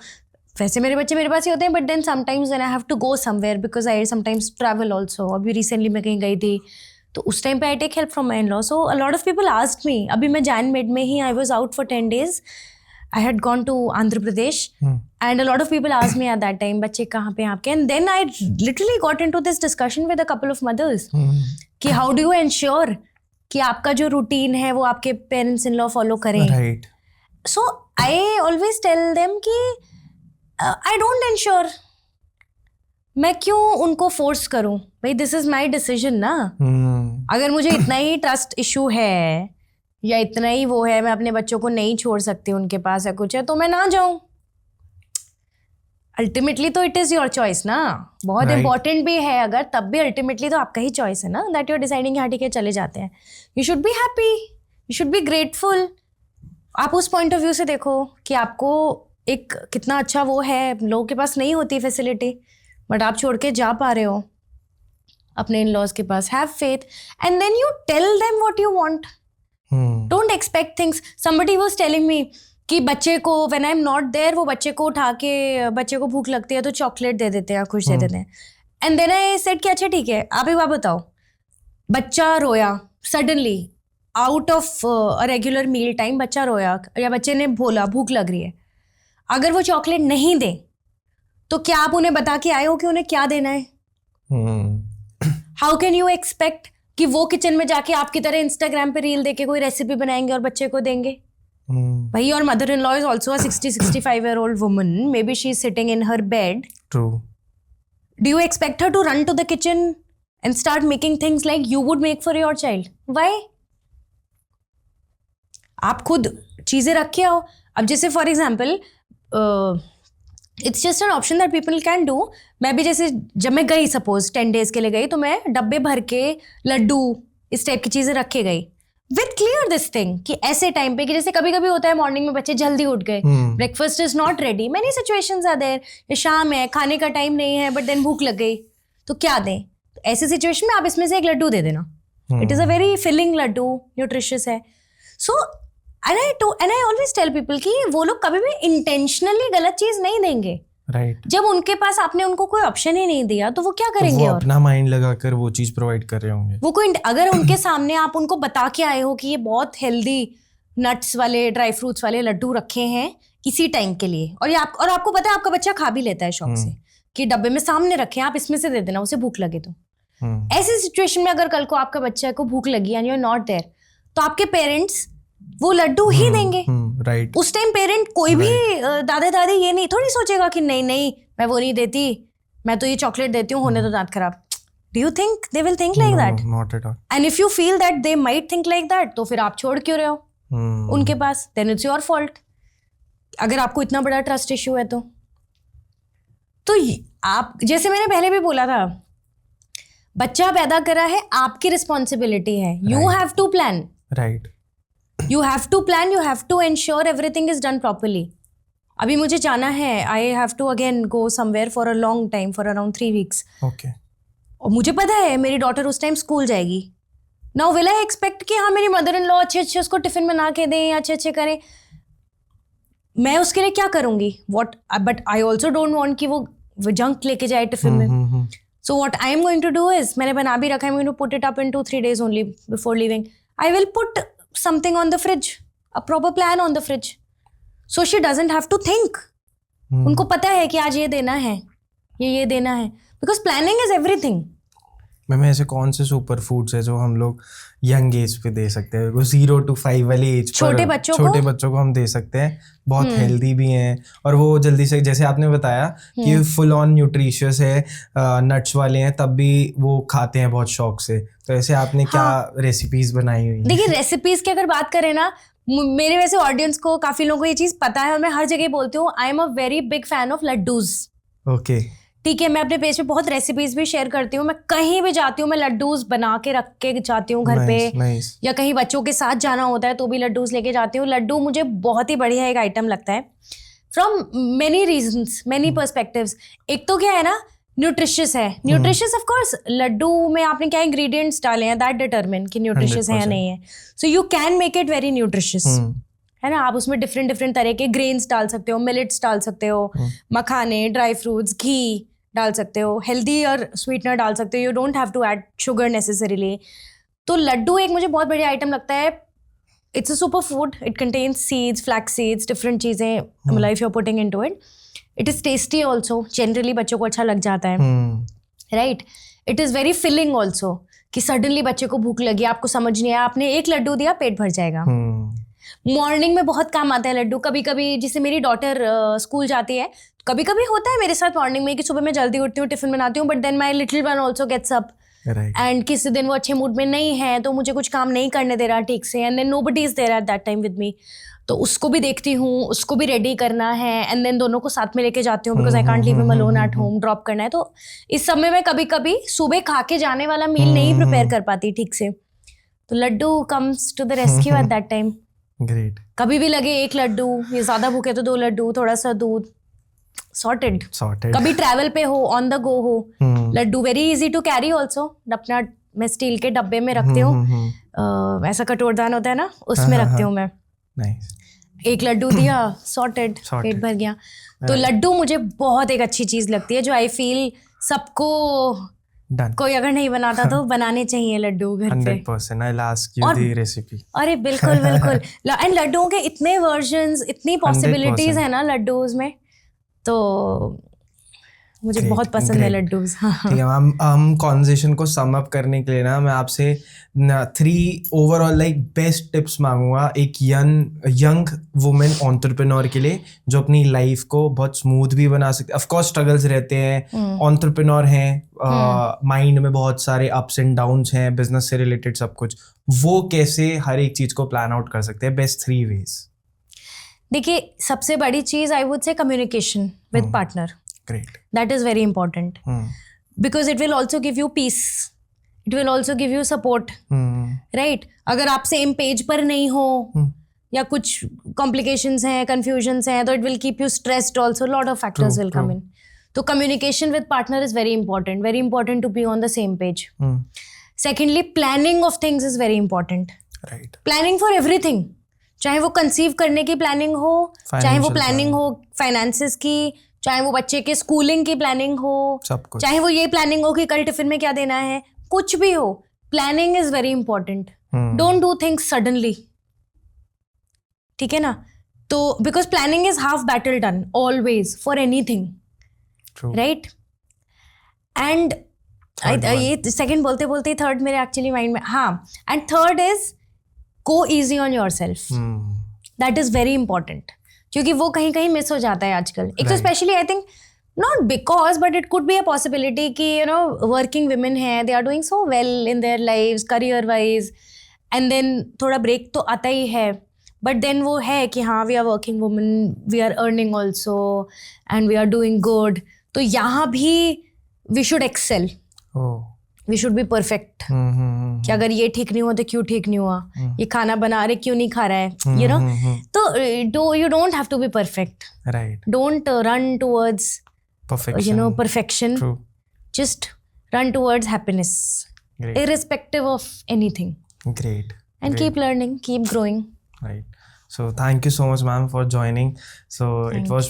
वैसे मेरे बच्चे मेरे पास ही होते हैं, but then sometimes when I have to go somewhere because I sometimes travel also. अभी रिसेंटली मैं कहीं गई थी तो उस टाइम पे I take help from my in law. So a lot of people asked me. अभी मैं जैन मिड में ही I was out for 10 days. I had gone to Andhra Pradesh and a lot of people asked me at that time, बच्चे कहाँ पे आपके? And then I literally got into this discussion with a couple of mothers कि how do you ensure कि आपका जो routine है वो आपके parents in law follow करें. Right. So I always tell them कि I don't ensure. मैं क्यों उनको force करूँ? भाई this is my decision ना. अगर मुझे इतना ही trust issue है या इतना ही वो है, मैं अपने बच्चों को नहीं छोड़ सकती उनके पास या कुछ है, तो मैं ना जाऊं. अल्टीमेटली तो इट इज योर चॉइस ना. बहुत इंपॉर्टेंट भी है अगर, तब भी अल्टीमेटली तो आपका ही चॉइस है ना. दैट यू आर डिसाइडिंग हाँ ठीक है चले जाते हैं. You should be happy, you should be grateful. आप उस पॉइंट ऑफ व्यू से देखो कि आपको एक कितना अच्छा वो है. लोगों के पास नहीं होती फैसिलिटी, बट आप छोड़ के जा पा रहे हो अपने इन लॉज के पास. Have faith and then you tell them what you want. Don't expect things. Somebody was telling me कि बच्चे को when I'm not there वो बच्चे को उठा के, बच्चे को भूख लगती है तो चॉकलेट दे देते हैं, कुछ दे देते हैं. And then I said कि अच्छा ठीक है, आप एक बात बताओ, बच्चा रोया suddenly out of a regular meal time, बच्चा रोया या बच्चे ने बोला भूख लग रही है, अगर वो चॉकलेट नहीं दे तो क्या आप उन्हें बता के आए हो कि उन्हें क्या देना है? हाउ कैन यू एक्सपेक्ट कि वो किचन में जाके आपकी तरह इंस्टाग्राम पे रील देके कोई रेसिपी बनाएंगे और बच्चे को देंगे? भाई your mother in law is also a 60-65-year-old woman. May be she is sitting in her bed. True. Do you expect her to run to the kitchen and start making things like you would make for your child? Why? आप खुद चीजें रखे हो. अब जैसे for example it's just an option that people can do. मैं भी जैसे जब मैं गई सपोज 10 days के लिए गई तो मैं डब्बे भर के लड्डू इस टाइप की चीजें रखे गई विथ क्लियर दिस थिंग कि ऐसे टाइम पे कि जैसे कभी कभी होता है मॉर्निंग में बच्चे जल्दी उठ गए, breakfast is not ready, many situations are there, ये शाम है खाने का टाइम नहीं है बट देन भूख लग गई तो क्या दें. तो ऐसी सिचुएशन में आप इसमें से एक लड्डू दे देना. It is a very filling laddu, nutritious है. So and I always tell people कि वो लोग कभी भी इंटेंशनली गलत चीज नहीं देंगे. राइट. जब उनके पास आपने उनको कोई ऑप्शन ही नहीं दिया तो वो क्या करेंगे? वो अपना माइंड लगाकर वो चीज प्रोवाइड कर रहे होंगे. वो कोई अगर उनके सामने आप उनको बता के आए हो कि ये बहुत हेल्दी नट्स वाले ड्राई फ्रूट्स वाले लड्डू रखे हैं इसी टाइम के लिए, और आपको पता है आपका बच्चा खा भी लेता है शौक से कि डब्बे में सामने रखे आप इसमें से दे देना, उसे भूख लगे तो. ऐसी सिचुएशन में अगर कल को आपका बच्चा को भूख लगी and you are not there तो आपके पेरेंट्स वो लड्डू ही देंगे. राइट. उस टाइम पेरेंट कोई भी दादा दादी ये नहीं थोड़ी सोचेगा कि नहीं मैं वो नहीं देती, मैं तो ये चॉकलेट देती हूँ, होने तो दांत खराब. Do you think they will think like that? Not at all. And if you feel that they might think like that तो फिर आप छोड़ क्यों रहे हो उनके पास? Then it's your fault. अगर आपको इतना बड़ा ट्रस्ट इश्यू है तो आप, जैसे मैंने पहले भी बोला था, बच्चा पैदा करा है आपकी रिस्पॉन्सिबिलिटी है. You have to plan. Right. You have to plan, you have to ensure everything is done properly. अभी मुझे जाना है, I have to again go somewhere for a long time, for around 3 weeks. Okay. और मुझे पता है मेरी डॉटर उस टाइम स्कूल जाएगी. Now will I expect कि हाँ मेरी मदर इन लॉ अच्छे उसको टिफिन बना के दें, अच्छे करें? मैं उसके लिए क्या करूँगी? But I also don't want कि वो जंक लेके जाए टिफिन में. So what I am going to do is, मैंने बना भी रखा है, I'm going to put it up in 2-3 days only before leaving. I will put something on the fridge, a proper plan on the fridge, so she doesn't have to think. उनको पता है कि आज ये देना है, ये देना है, because planning is everything. Ma'am ऐसे कौन से सुपर फूड्स है जो हम लोग यंग एज पे दे सकते हैं? वो 0 to 5 वाली एज पर छोटे बच्चों को हम दे सकते हैं, बहुत हेल्दी भी हैं और वो जल्दी से, जैसे आपने बताया कि फुल ऑन न्यूट्रिशियस है, नट्स वाले हैं, तब भी वो खाते हैं बहुत शौक से. तो ऐसे आपने क्या रेसिपीज बनाई हुई? देखिए रेसिपीज की अगर बात करें ना, मेरे वैसे ऑडियंस को काफी लोगों को ये चीज पता है और मैं हर जगह बोलती हूँ, I am a very big fan of laddoos. Okay. ठीक है, मैं अपने पेज पे बहुत रेसिपीज भी शेयर करती हूँ. मैं कहीं भी जाती हूँ मैं लड्डूज बना के रख के जाती हूँ घर पे. या कहीं बच्चों के साथ जाना होता है तो भी लड्डूज लेके जाती हूँ. लड्डू मुझे बहुत ही बढ़िया एक आइटम लगता है from many reasons, many perspectives. एक तो क्या है ना, न्यूट्रिशियस है. न्यूट्रिशियस ऑफ कोर्स, लड्डू में आपने क्या इंग्रेडिएंट्स डाले हैं दैट डिटरमिन कि न्यूट्रिशियस है या नहीं है. So you can make it very nutritious. है ना, आप उसमें डिफरेंट तरह के ग्रेन्स डाल सकते हो, मिलेट्स डाल सकते हो, मखाने, ड्राई फ्रूट्स, घी डाल सकते हो, हेल्दी और स्वीटनर डाल सकते हो, you don't have to add sugar necessarily. तो लड्डू एक मुझे बहुत बढ़िया आइटम लगता है। It's a super food, it contains seeds, flax seeds, different चीज़ें, मतलब if you are putting into it, it is tasty also, generally बच्चों को अच्छा लग जाता है, right. It is very filling also, कि सडनली बच्चे को भूख लगी, आपको समझ नहीं आया, आपने एक लड्डू दिया, पेट भर जाएगा। मॉर्निंग में बहुत काम आता है लड्डू। कभी कभी जैसे मेरी डॉटर स्कूल जाती है, कभी कभी होता है मेरे साथ मॉर्निंग में कि सुबह मैं जल्दी उठती हूँ, टिफिन बनाती हूँ, but then my little one also gets up and किसी दिन वो अच्छे मूड में नहीं है, तो मुझे कुछ काम नहीं करने दे रहा ठीक से, and then nobody is there at that time with me, तो उसको भी देखती हूँ, उसको भी रेडी करना है, एंड देन दोनों को साथ में लेके जाती हूँ, because I can't leave him alone at home, drop करना है। तो इस समय में कभी कभी सुबह खा के जाने वाला मील नहीं प्रिपेयर कर पाती ठीक से, तो laddu comes to the rescue at that time. Great. कभी भी लगे एक लड्डू, ये ज्यादा भूखे तो 2 लड्डू, थोड़ा सा दूध, सॉर्टेड। कभी ट्रैवल पे हो, ऑन द गो हो, laddu very easy to carry also. अपना मैं स्टील के डब्बे में रखती हूँ, ऐसा कटोरदान होता है ना, उसमें रखती हूँ मैं। एक लड्डू दिया, सॉर्टेड, पेट भर गया। तो लड्डू मुझे बहुत एक अच्छी चीज लगती है, जो आई फील सबको कोई अगर नहीं बनाता तो बनाने चाहिए लड्डू घर पे। 100%, I'll ask you the recipe. अरे बिल्कुल बिल्कुल। एंड लड्डुओं के इतने वर्जन्स, इतनी पॉसिबिलिटीज है ना लड्डूज में, तो मुझे बहुत पसंद है लड्डूज। ठीक है, हम कॉन्वर्सेशन को सम अप करने के लिए ना, मैं आपसे 3 ओवरऑल लाइक बेस्ट टिप्स मांगूंगा एक यंग वुमेन एंटरप्रेन्योर के लिए, जो अपनी लाइफ को बहुत स्मूथ भी बना सकते। ऑफ कोर्स स्ट्रगल्स रहते हैं, एंटरप्रेन्योर हैं, माइंड में बहुत सारे अप्स एंड डाउन्स हैं, बिजनेस से रिलेटेड सब कुछ, वो कैसे हर एक चीज को प्लान आउट कर सकते हैं? Best 3 ways. देखिए, सबसे बड़ी चीज I would say communication with partner. Great. That is very important. Because it will also give you peace. It will also give you support. Right? अगर आप सेम पेज पर नहीं हो, या कुछ complications हैं, confusions हैं, तो it will keep you stressed also. Lot of factors will come in. तो communication with partner is very important. Very important to be on the same page. Secondly, planning of things is very important. Right. Planning for everything. चाहे वो conceive करने की planning हो, चाहे वो planning हो finances की, चाहे वो बच्चे के स्कूलिंग की प्लानिंग हो, चाहे वो ये प्लानिंग हो कि कल टिफिन में क्या देना है, कुछ भी हो, planning is very important. Don't do things suddenly, ठीक है ना? तो because planning is half battle done always for anything, right? And ये सेकंड बोलते बोलते थर्ड मेरे एक्चुअली माइंड में, हाँ, and third is go easy on your self. That is very important, क्योंकि वो कहीं कहीं मिस हो जाता है आजकल। एक तो specially I think not because, but it could be a possibility कि यू नो वर्किंग विमेन है, they are doing so well in their lives career wise, and then थोड़ा ब्रेक तो आता ही है, बट देन वो है कि हाँ we are working women, we are earning also and we are doing good. तो यहाँ भी we should excel, we should be perfect, कि अगर ये ठीक नहीं हुआ तो क्यों ठीक नहीं हुआ, ये खाना बना रहे क्यों नहीं खा रहा है, यू नो। तो you don't have to be perfect, right? Don't run towards you know perfection. True. Just run towards happiness. Great. Irrespective of anything. Great. And keep learning, keep growing. Right. So thank you so much ma'am for joining. So it was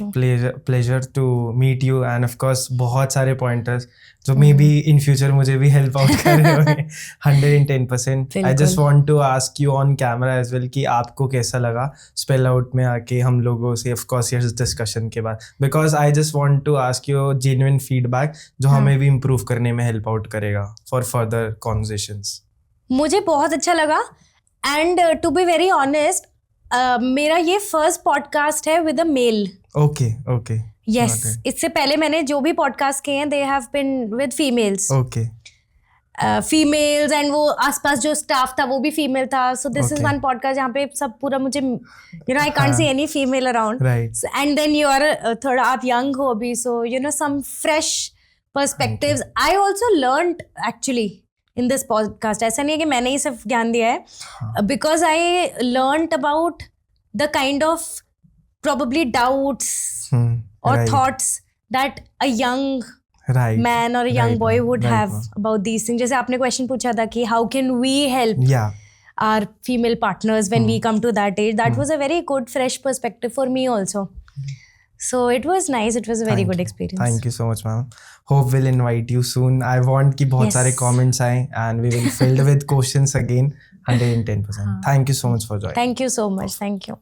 pleasure to meet you, and of course बहुत सारे pointers जो maybe in future मुझे भी help out कर रहे होंगे 110%. I just want to ask you on camera as well कि आपको कैसा लगा spell out में आके हम लोगों से, of course ये discussion के बाद, because I just want to ask you genuine feedback जो हमें भी improve करने में help out करेगा for further conversations. मुझे बहुत अच्छा लगा, and to be very honest, मेरा ये फर्स्ट पॉडकास्ट है with a male. Okay yes, इससे पहले मैंने जो भी पॉडकास्ट किए हैं they have been with females. Okay, females, and वो आसपास जो स्टाफ था वो भी फीमेल था। So this is one podcast जहाँ पे सब पूरा मुझे, you know, I can't see any female around, and then you are थोड़ा आप यंग हो अभी, so you know some fresh perspectives. I also learned actually in this podcast. ऐसा नहीं है कि मैंने ही सिर्फ ज्ञान दिया है, because I learned about the kind of probably doubts or thoughts that a young man or a young boy would have about these things. जैसे आपने क्वेश्चन पूछा था कि how can we help? our female partners when we come to that age. That was a very good fresh perspective for me also. So it was nice. It was a very good experience. Thank you so much, ma'am. Hope we'll invite you soon. I want कि बहुत सारे comments आए and we will filled with questions again 110%. Thank you so much for joining. Thank you so much. Thank you.